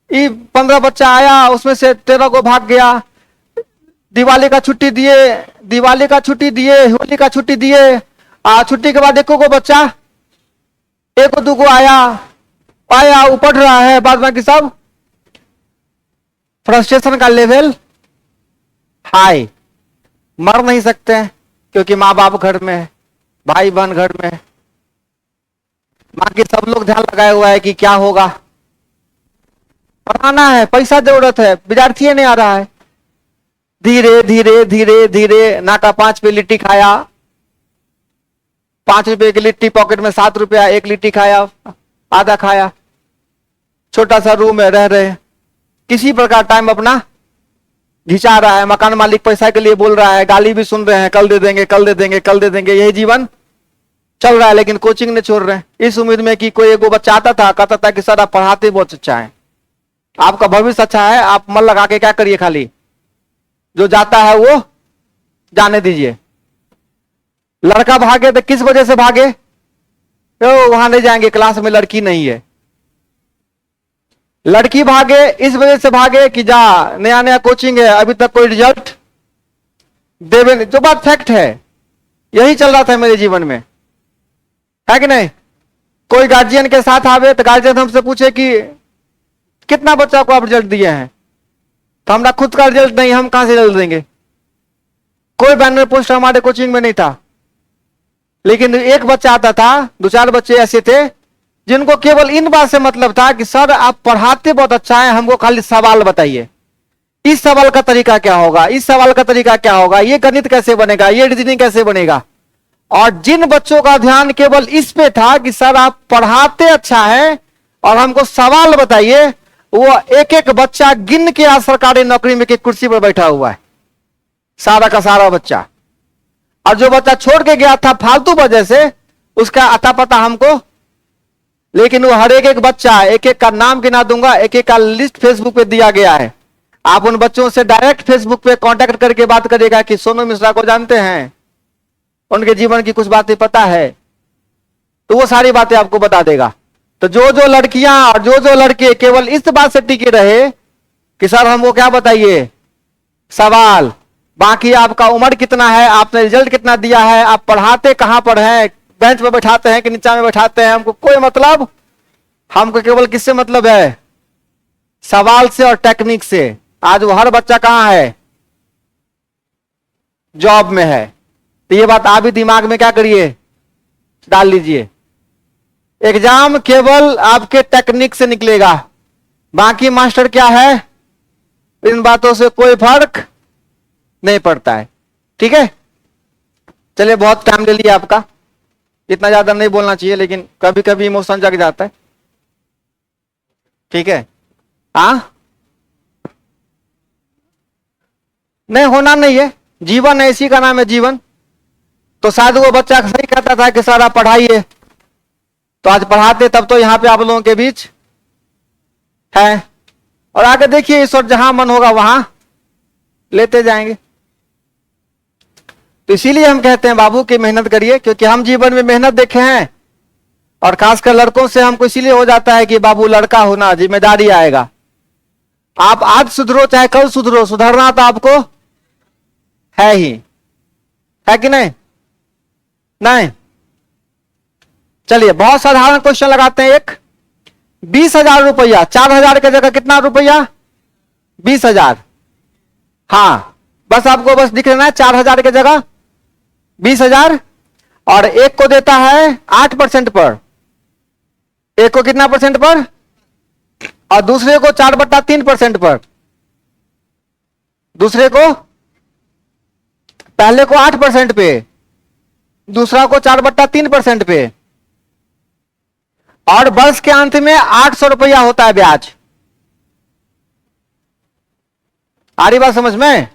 15 बच्चा आया, उसमें से 13 को भाग गया। दिवाली का छुट्टी दिए, होली का छुट्टी दिए, छुट्टी के बाद 1 को बच्चा 1-2 को आया वो पढ़ रहा है, बाद बाकी सब फ्रस्ट्रेशन का लेवल हाई। मर नहीं सकते हैं क्योंकि माँ बाप घर में है, भाई बहन घर में है, बाकी सब लोग ध्यान लगाए हुआ है कि क्या होगा, पढ़ाना है, पैसा जरूरत है, विद्यार्थी नहीं आ रहा है। धीरे नाका 5 पे लिट्टी खाया, 5 रुपए की लिट्टी, पॉकेट में 7 रुपया, 1 लिट्टी खाया, आधा खाया, छोटा सा रूम में रह रहे, किसी प्रकार टाइम अपना घिंचा रहा है। मकान मालिक पैसा के लिए बोल रहा है, गाली भी सुन रहे हैं, कल दे देंगे, यही जीवन चल रहा है। लेकिन कोचिंग नहीं छोड़ रहे हैं, इस उम्मीद में कि कोई एगो बच्चा आता था, कहता था कि सर आप पढ़ाते बहुत अच्छा है, आपका भविष्य अच्छा है, आप मन लगा के क्या करिए, खाली जो जाता है वो जाने दीजिए। लड़का भागे तो किस वजह से भागे, तो वहां नहीं जाएंगे, क्लास में लड़की नहीं है। लड़की भागे इस वजह से भागे कि जा नया कोचिंग है, अभी तक कोई रिजल्ट देवे नहीं। जो बात फैक्ट है, यही चल रहा था मेरे जीवन में, है कि नहीं। कोई गार्जियन के साथ आवे तो गार्जियन हमसे पूछे कि कितना बच्चा को आप रिजल्ट दिए हैं? तो हमारा खुद का रिजल्ट नहीं, हम कहां से रिजल्ट देंगे? कोई बैनर पोस्ट हमारे कोचिंग में नहीं था, लेकिन एक बच्चा आता था, दो चार बच्चे ऐसे थे जिनको केवल इन बात से मतलब था कि सर आप पढ़ाते बहुत अच्छा है, हमको खाली सवाल बताइए, इस सवाल का तरीका क्या होगा, इस सवाल का तरीका क्या होगा, ये गणित कैसे बनेगा, ये रीजनिंग कैसे बनेगा। और जिन बच्चों का ध्यान केवल इस पे था कि सर आप पढ़ाते अच्छा है और हमको सवाल बताइए, वो एक एक बच्चा गिन के आज सरकारी नौकरी में की कुर्सी पर बैठा हुआ है, सारा का सारा बच्चा। और जो बच्चा छोड़ के गया था फालतू वजह से, उसका अता पता हमको, लेकिन वो हर एक एक बच्चा, एक एक का नाम गिना दूंगा, एक एक का लिस्ट फेसबुक पे दिया गया है। आप उन बच्चों से डायरेक्ट फेसबुक पे कांटेक्ट करके बात करिएगा कि सोनू मिश्रा को जानते हैं, उनके जीवन की कुछ बातें पता है, तो वो सारी बातें आपको बता देगा। तो जो जो लड़कियां और जो जो लड़के केवल इस बात से टिके रहे कि सर हमको क्या बताइए, सवाल, बाकी आपका उम्र कितना है, आपने रिजल्ट कितना दिया है, आप पढ़ाते कहां पर हैं, बेंच पर बैठाते हैं कि नीचा में बैठाते हैं, हमको कोई मतलब, हमको केवल किससे मतलब है, सवाल से और टेक्निक से। आज वो हर बच्चा कहां है, जॉब में है। तो ये बात आप भी दिमाग में क्या करिए, डाल लीजिए। एग्जाम केवल आपके टेक्निक से निकलेगा, बाकी मास्टर क्या है, इन बातों से कोई फर्क नहीं पड़ता है। ठीक है, चलिए बहुत टाइम ले लिया आपका, इतना ज्यादा नहीं बोलना चाहिए, लेकिन कभी कभी इमोशन जग जाता है। ठीक है, हाँ नहीं होना नहीं है, जीवन है, इसी का नाम है जीवन। तो शायद वो बच्चा सही कहता था कि सर आप पढ़ाइए, तो आज पढ़ाते, तब तो यहां पे आप लोगों के बीच है। और आगे देखिए, ईश्वर जहां मन होगा वहां लेते जाएंगे। तो इसीलिए हम कहते हैं बाबू की मेहनत करिए, क्योंकि हम जीवन में मेहनत देखे हैं, और खासकर लड़कों से हमको इसीलिए हो जाता है कि बाबू लड़का होना, जिम्मेदारी आएगा। आप आज सुधरो चाहे कल सुधरो, सुधरना तो आपको है ही, है कि नहीं? नहीं, चलिए बहुत साधारण क्वेश्चन लगाते हैं। एक 20,000 रुपया, 4,000 की जगह कितना रुपया, 20,000। हाँ, बस आपको बस दिख रहा है 4,000 की जगह 20,000, और एक को देता है 8% पर, एक को कितना परसेंट पर, और दूसरे को 4/3% पर, दूसरे को, पहले को 8% पे, दूसरा को 4/3% पे, और वर्ष के अंत में 800 रुपया होता है ब्याज। आ रही बात समझ में?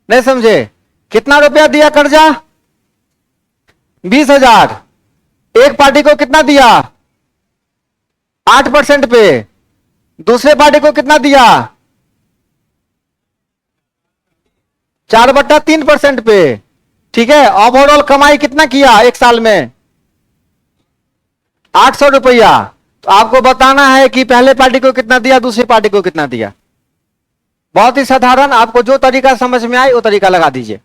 नहीं समझे? कितना रुपया दिया कर्जा, 20,000। एक पार्टी को कितना दिया, 8% पे, दूसरे पार्टी को कितना दिया, 4/3% पे। ठीक है, ओवरऑल कमाई कितना किया एक साल में, 800 रुपया। तो आपको बताना है कि पहले पार्टी को कितना दिया, दूसरी पार्टी को कितना दिया। बहुत ही साधारण, आपको जो तरीका समझ में आए वो तरीका लगा दीजिए।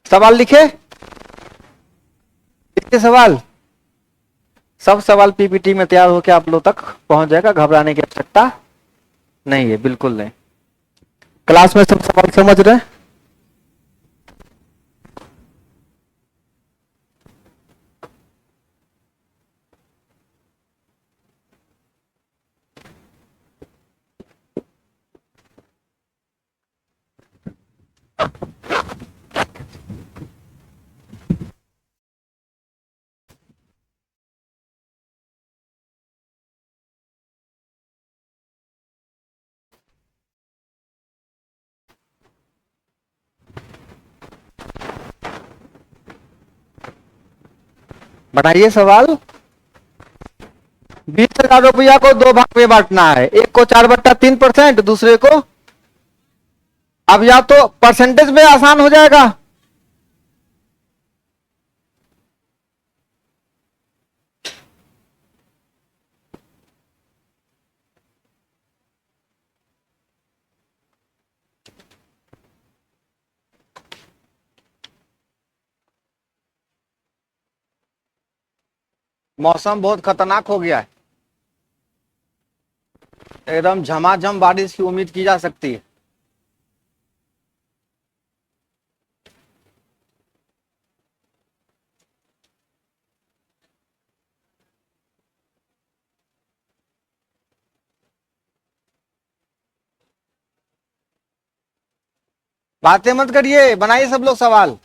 सवाल लिखे, लिखते सवाल, सब सवाल पीपीटी में तैयार होकर आप लोग तक पहुंच जाएगा, घबराने की आवश्यकता नहीं है, बिल्कुल नहीं। क्लास में सब सवाल समझ रहे हैं? बनाइए सवाल। 20,000 रुपया को दो भाग में बांटना है, एक को 4/3%, दूसरे को, अब या तो परसेंटेज में आसान हो जाएगा, मौसम बहुत खतरनाक हो गया है, एकदम झमाझम बारिश की उम्मीद की जा सकती है। बातें मत करिए, बनाइए सब लोग सवाल।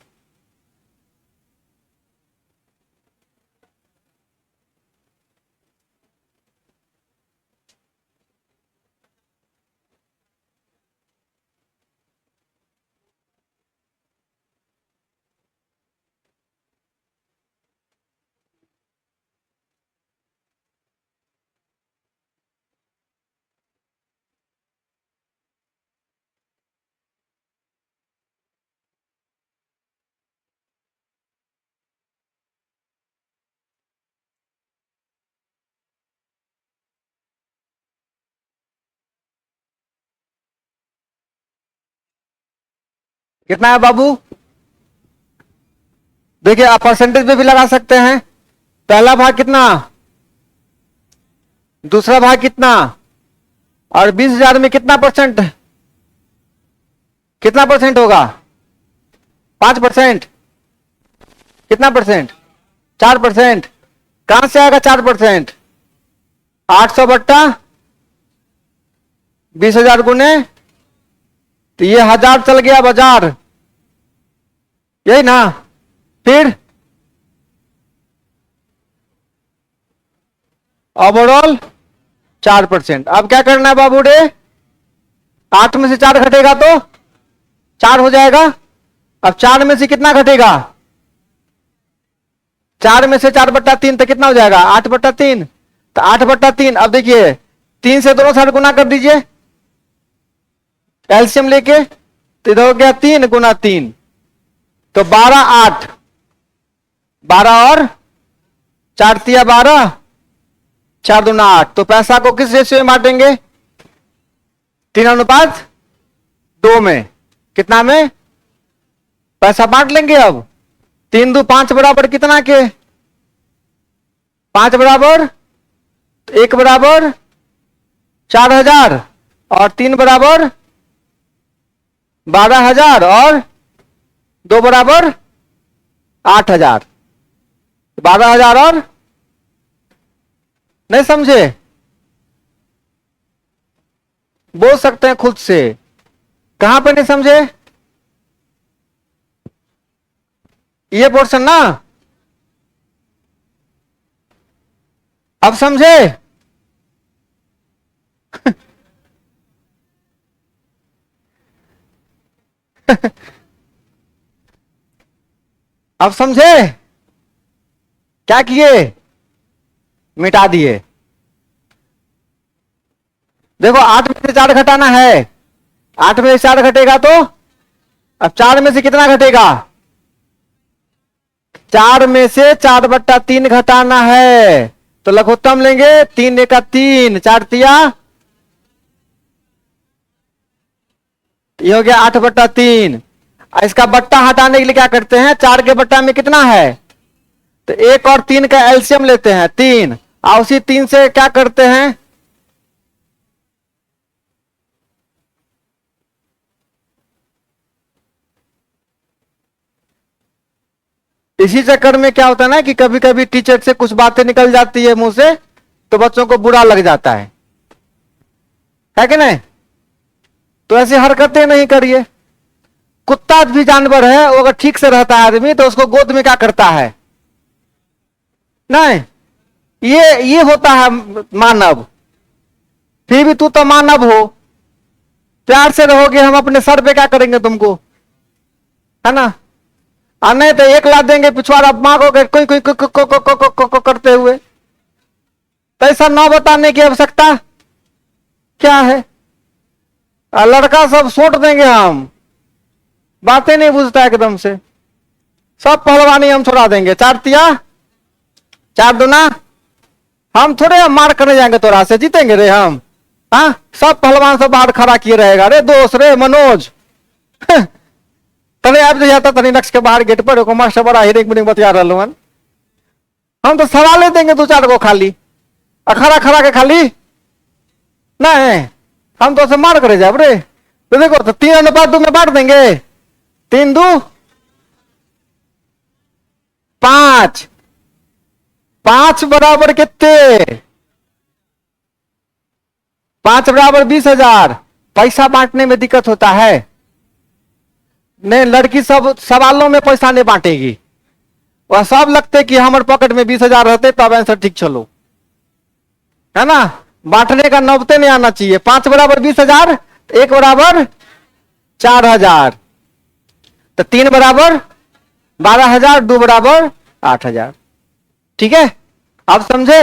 कितना है बाबू? देखिए, आप परसेंटेज पे भी लगा सकते हैं। पहला भाग कितना, दूसरा भाग कितना, और 20,000 में कितना परसेंट, कितना परसेंट होगा? 5%। कितना परसेंट? 4%। कहां से आएगा 4%? 800 बट्टा 20,000 गुने, तो ये 1000 चल गया बाजार, यही ना। फिर ओवरऑल 4%। अब क्या करना है बाबू रे? 8 में से 4 घटेगा तो 4 हो जाएगा। अब 4 में से कितना घटेगा? 4 में से 4/3 तो कितना हो जाएगा? 8/3। तो 8/3। अब देखिए, 3 से दोनों साइड गुना कर दीजिए एलसीएम लेके, तो इधर हो गया 3 गुना 3, तो 12 8, 12 और 4 तिया 12, 4 दूना 8। तो पैसा को किस रेशियो में बांटेंगे? 3:2 में। कितना में? पैसा बांट लेंगे। अब 3 2 5 बराबर कितना के? 5 बराबर 1 बराबर 4,000 और 3 बराबर 12,000 और 2 बराबर 8,000। 12,000 और, नहीं समझे? बोल सकते हैं खुद से। कहां पे नहीं समझे? ये पोर्शन ना, अब समझे? अब समझे? क्या किए? मिटा दिए। देखो, 8 में से 4 घटाना है। 8 में से 4 घटेगा तो अब 4 में से कितना घटेगा? 4 में से 4/3 घटाना है, तो लघुत्तम लेंगे। 3 एका 3, 4 तिया, ये हो गया 8/3। इसका बट्टा हटाने के लिए क्या करते हैं? 4 के बट्टा में कितना है? तो 1 और 3 का एलसीएम लेते हैं 3, और उसी 3 से क्या करते हैं? इसी चक्कर में क्या होता है ना कि कभी कभी टीचर से कुछ बातें निकल जाती है मुंह से, तो बच्चों को बुरा लग जाता है कि नहीं? तो ऐसी हरकतें नहीं करिए। कुत्ता भी जानवर है, वो अगर ठीक से रहता है आदमी तो उसको गोद में क्या करता है? नहीं, ये होता है मानव। फिर भी तू तो मानव हो, प्यार से रहोगे, हम अपने सर पे क्या करेंगे तुमको, है ना? और नहीं तो एक लात देंगे पिछवाड़ा मांगोगे कोई कोई को करते हुए। तो ऐसा ना बताने की आवश्यकता क्या है? लड़का सब सोट देंगे हम, बातें नहीं बुझता एकदम से, सब पहलवानी हम छोड़ा देंगे। 4 तिया 4 दूना, हम थोड़े मार करने जाएंगे तोरा से, जीतेंगे रे हम? हाँ, सब पहलवान सब बाहर खड़ा किए रहेगा। रे दोस्त रे मनोज, तने आप जाता तनी नक्श के बाहर गेट पर मास्टर बड़ा हिरिक मिरिक बतिया रहलू हन। हम तो सवाल ही देंगे दो चार को खाली, अखरा खरा के खाली नहीं, हम तो मार करे जाए रे। तो देखो, तो 3:2 में बांट देंगे, 3×2 5, 5 बराबर कितने, 5 बराबर 20,000। पैसा बांटने में दिक्कत होता है नहीं, लड़की सब सवालों में पैसा नहीं बांटेगी, वह सब लगते कि हमारे पॉकेट में 20,000 रहते तब आंसर ठीक चलो, है ना। बांटने का नौबते नहीं आना चाहिए। 5 बराबर 20,000, 1 बराबर 4,000, तो 3 बराबर 12,000, 2 बराबर 8,000। ठीक है, आप समझे।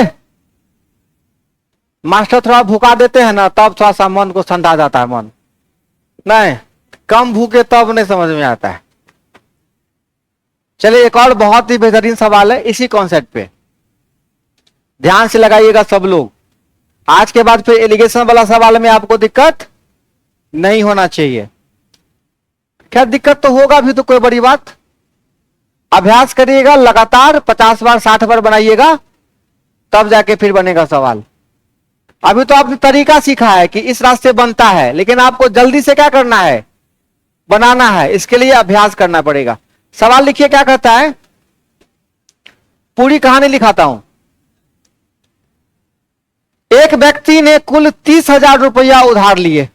मास्टर थोड़ा भूखा देते हैं ना, तब थोड़ा सा मन को ठंडा जाता है मन, नहीं कम भूखे तब नहीं समझ में आता है। चलिए एक और बहुत ही बेहतरीन सवाल है इसी कॉन्सेप्ट पे, ध्यान से लगाइएगा सब लोग। आज के बाद फिर एलिगेशन वाला सवाल में आपको दिक्कत नहीं होना चाहिए। क्या दिक्कत तो होगा भी, तो कोई बड़ी बात। अभ्यास करिएगा लगातार, 50 बार 60 बार बनाइएगा, तब जाके फिर बनेगा सवाल। अभी तो आपने तरीका सीखा है कि इस रास्ते बनता है, लेकिन आपको जल्दी से क्या करना है, बनाना है। इसके लिए अभ्यास करना पड़ेगा। सवाल लिखिए, क्या कहता है, पूरी कहानी लिखाता हूं। एक व्यक्ति ने कुल 30,000 रुपया उधार लिए।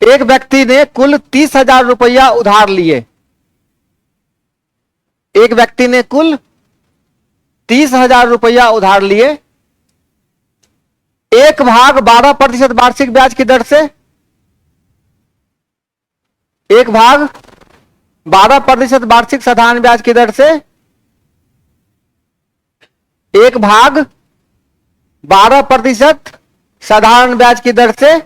एक व्यक्ति ने कुल 30,000 रुपया उधार लिए। एक व्यक्ति ने कुल 30,000 रुपया उधार लिए। 1/12% वार्षिक ब्याज की दर से, 1/12% वार्षिक साधारण ब्याज की दर से, 1/12% साधारण ब्याज की दर से,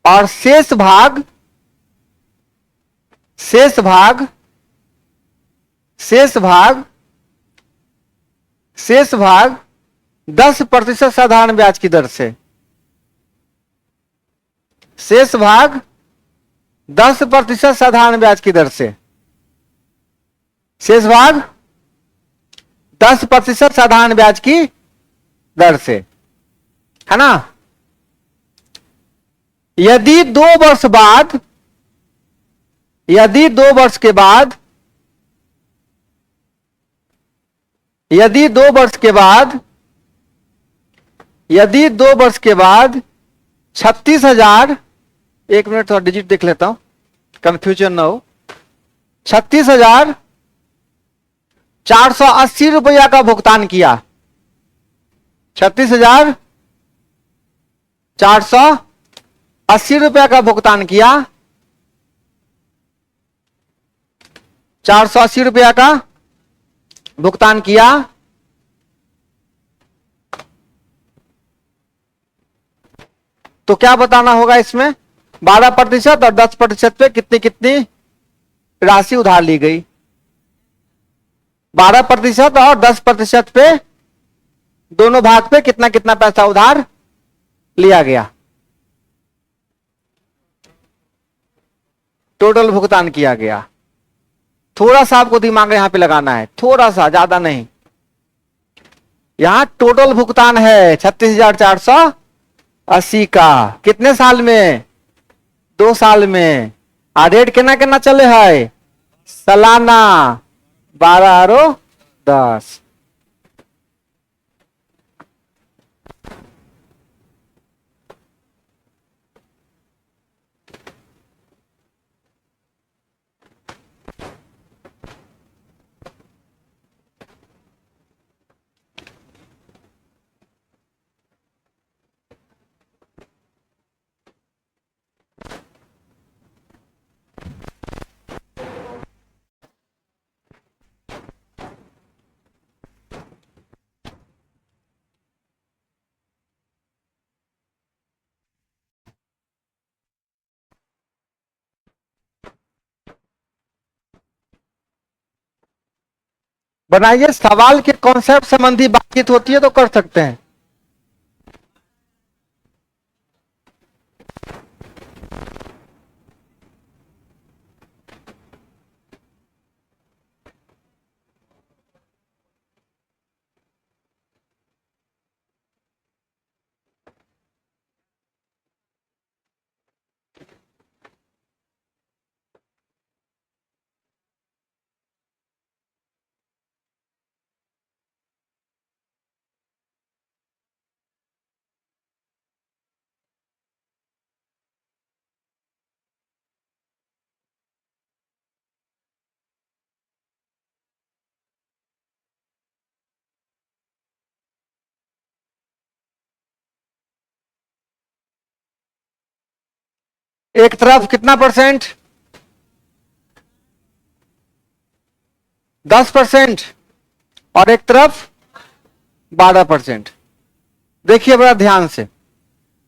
और शेष भाग 10% साधारण ब्याज की दर से। शेष भाग 10% साधारण ब्याज की दर से। शेष भाग 10% साधारण ब्याज की दर से, है ना। यदि 2 वर्ष बाद, यदि 2 वर्ष के बाद, यदि 2 वर्ष के बाद, यदि 2 वर्ष के बाद 36,000, 1 मिनट थोड़ा डिजिट देख लेता हूं, कंफ्यूजन ना हो। 36,480 रुपया का भुगतान किया। 36,480 रुपया का भुगतान किया। 480 रुपया का भुगतान किया। तो क्या बताना होगा इसमें, 12% और 10% पे कितनी कितनी राशि उधार ली गई। 12% और 10% पे दोनों भाग पे कितना कितना पैसा उधार लिया गया, टोटल भुगतान किया गया। थोड़ा सा आपको दिमाग यहां पे लगाना है, थोड़ा सा, ज्यादा नहीं। यहां टोटल भुगतान है 36,480 का, कितने साल में, 2 साल में। आ रेट केना केना चले है, सालाना 12 और 10। बनाइए, सवाल के कॉन्सेप्ट संबंधी बातचीत होती है तो कर सकते हैं। एक तरफ कितना परसेंट? 10%, और एक तरफ 12%। देखिए बड़ा ध्यान से,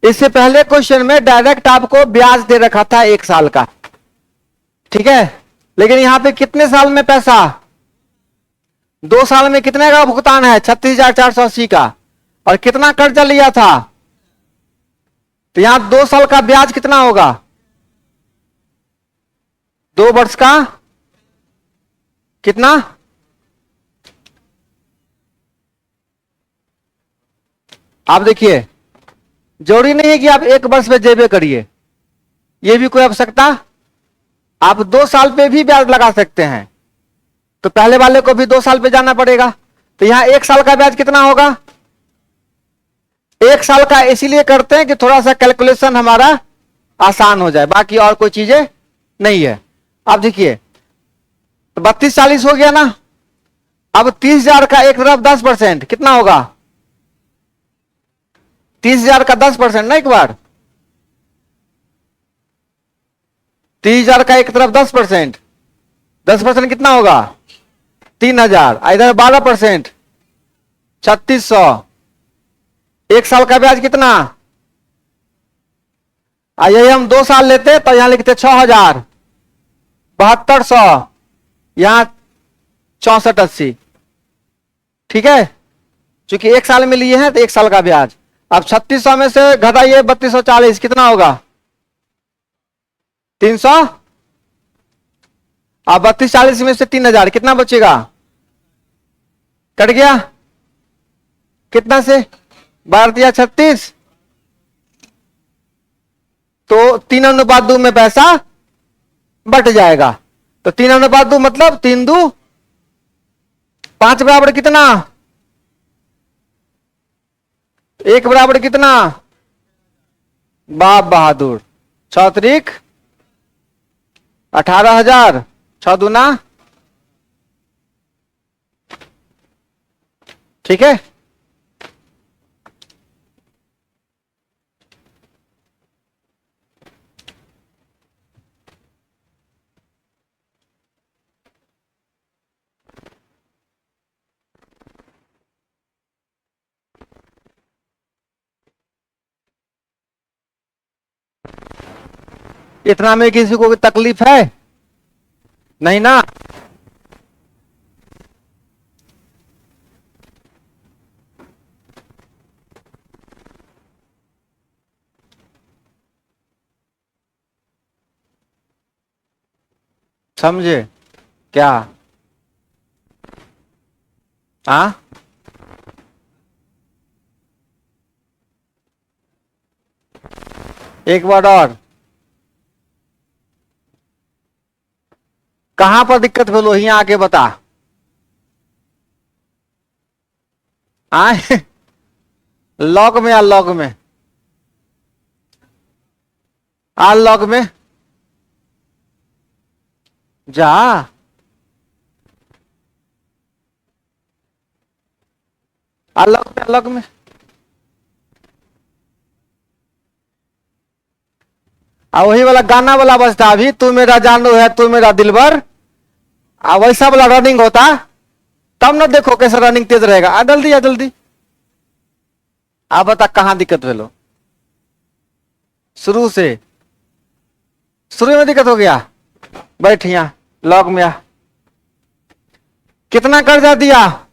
इससे पहले क्वेश्चन में डायरेक्ट आपको ब्याज दे रखा था 1 साल का, ठीक है, लेकिन यहां पे कितने साल में पैसा? 2 साल में कितने का भुगतान है? 36,480 का। और कितना कर्जा लिया था? तो यहां 2 साल का ब्याज कितना होगा? 2 वर्ष का कितना? आप देखिए, जरूरी नहीं है कि आप 1 वर्ष में जेबे करिए, यह भी कोई आवश्यकता। आप 2 साल पे भी ब्याज लगा सकते हैं, तो पहले वाले को भी 2 साल पे जाना पड़ेगा। तो यहां 1 साल का ब्याज कितना होगा? 1 साल का इसीलिए करते हैं कि थोड़ा सा कैलकुलेशन हमारा आसान हो जाए, बाकी और कोई चीजें नहीं है। अब देखिए, तो 32-40 हो गया ना। अब 30,000 का एक तरफ 10% कितना होगा? 30,000 का 10% ना, एक बार 30,000 का एक तरफ 10%, 10% कितना होगा? 3,000। इधर 12%, 3,600। 1 साल का ब्याज कितना? यही हम 2 साल लेते तो यहां लिखते 6,000, 7,200, यहां 6480, ठीक है। क्योंकि 1 साल में लिए हैं तो 1 साल का ब्याज। अब 3600 में से घटाइए 3240, कितना होगा? 300। अब 3240 में से 3,000, कितना बचेगा? कट गया कितना से? 12×36, तो 3:2 में पैसा बट जाएगा। तो 3:2 मतलब 3×2=5 बराबर कितना? 1 बराबर कितना? बाप बहादुर, 6×3=18,000, 6×2, ठीक है। इतना में किसी को तकलीफ है? नहीं ना। समझे क्या? हाँ, एक बार और, कहां पर दिक्कत बोलो, यहाँ आके बता। आए लॉग में, आ लॉग में, आ लॉग में जा। अलग में, अलग में वही वाला गाना वाला बजता, अभी तू मेरा जानू है तू मेरा दिलबर, वैसा वाला रनिंग होता, तब ना देखो कैसे रनिंग तेज रहेगा। जल्दी आ जल्दी। आप बता कहां दिक्कत भेलो? शुरू से, शुरू में दिक्कत हो गया। बैठ यहां लॉग में आ। कितना कर्जा दिया?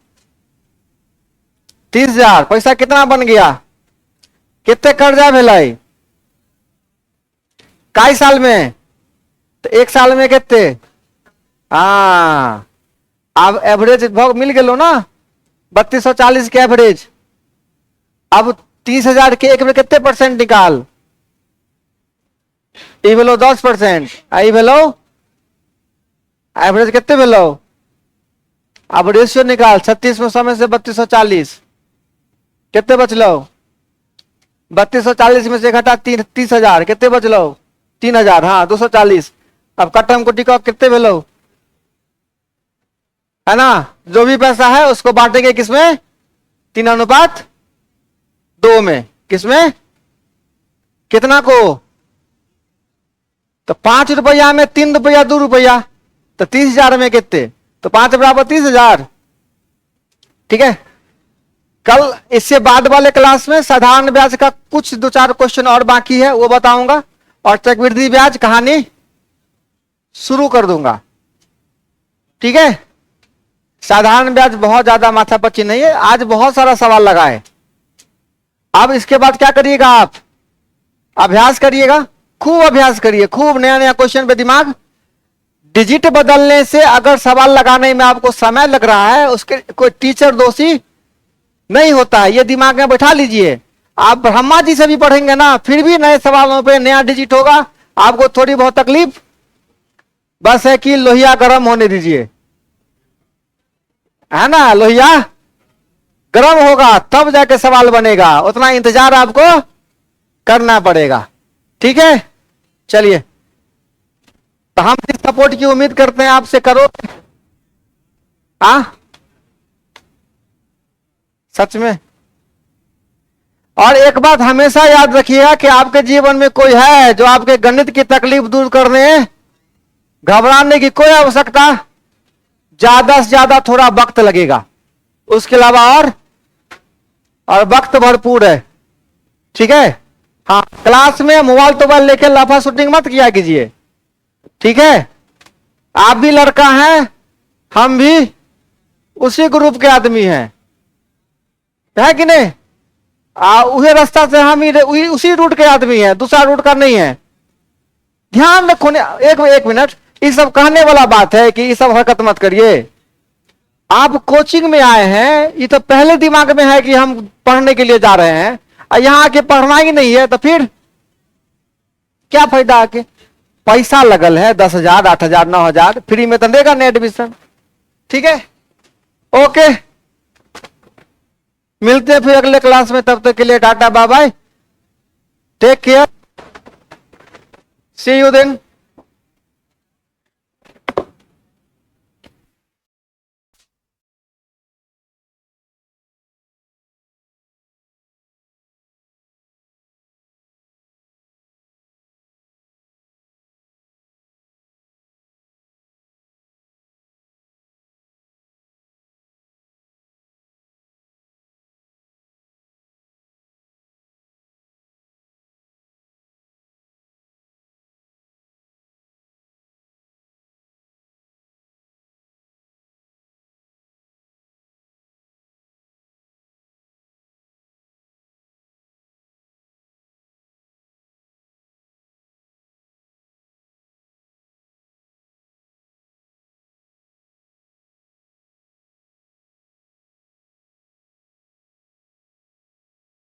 30,000। पैसा कितना बन गया? कितने कर्जा भेलै? कई साल में? तो 1 साल में कितने? हाँ, अब एवरेज भाग मिल गए ना, 3240 के एवरेज। अब 30,000 के एक में कितने परसेंट निकाल? ई भेलो 10%, आई भेलो एवरेज कितने भेलो? अब रेशियो निकाल, 36 में 100 में से 3240 कितने बचलो? 3240 में से घटा 30,000 कितने बचलो? 3,000। हाँ 240। अब कटम कुटी का कितने भेलो? है ना, जो भी पैसा है उसको बांटेंगे किसमें? 3:2 में। किसमें? कितना को? तो 5 रुपया में 3 रुपया 2 रुपया, तो 30,000 में कितने, तो 5 बराबर 30,000। ठीक है, कल इससे बाद वाले क्लास में साधारण ब्याज का कुछ 2-4 क्वेश्चन और बाकी है, वो बताऊंगा, और चक्रवृद्धि ब्याज कहानी शुरू कर दूंगा। ठीक है, साधारण ब्याज बहुत ज्यादा माथापच्ची नहीं है, आज बहुत सारा सवाल लगा है। अब इसके बाद क्या करिएगा, आप अभ्यास करिएगा, खूब अभ्यास करिए, खूब नया नया क्वेश्चन पे दिमाग। डिजिट बदलने से अगर सवाल लगाने में आपको समय लग रहा है, उसके कोई टीचर दोषी नहीं होता है, ये दिमाग में बैठा लीजिए। आप ब्रह्मा जी से भी पढ़ेंगे ना, फिर भी नए सवालों पे नया डिजिट होगा, आपको थोड़ी बहुत तकलीफ, बस है कि लोहिया गर्म होने दीजिए, है ना, लोहिया गर्म होगा तब जाके सवाल बनेगा, उतना इंतजार आपको करना पड़ेगा। ठीक है, चलिए, तो हम जिस सपोर्ट की उम्मीद करते हैं आपसे करो, सच में। और एक बात हमेशा याद रखिएगा कि आपके जीवन में कोई है जो आपके गणित की तकलीफ दूर करने, घबराने की कोई आवश्यकता, ज्यादा से ज्यादा थोड़ा वक्त लगेगा, उसके अलावा और वक्त भरपूर है। ठीक है, हाँ, क्लास में मोबाइल तोबाइल लेके लाफा शूटिंग मत किया कीजिए। ठीक है, आप भी लड़का हैं, हम भी उसी ग्रुप के आदमी हैं, है कि नहीं, उसी रास्ता से हम ही उसी रूट के आदमी हैं, दूसरा रूट का नहीं है। ध्यान रखो, एक मिनट, ये सब कहने वाला बात है कि ये सब हरकत मत करिए। आप कोचिंग में आए हैं, ये तो पहले दिमाग में है कि हम पढ़ने के लिए जा रहे हैं, और यहां आके पढ़ना ही नहीं है, तो फिर क्या फायदा आके, पैसा लगल है 10,000 8,000 9,000, फ्री में तो देगा नहीं एडमिशन। ठीक है, ओके, मिलते हैं फिर अगले क्लास में, तब तक के लिए tata bye bye, take care, see you then.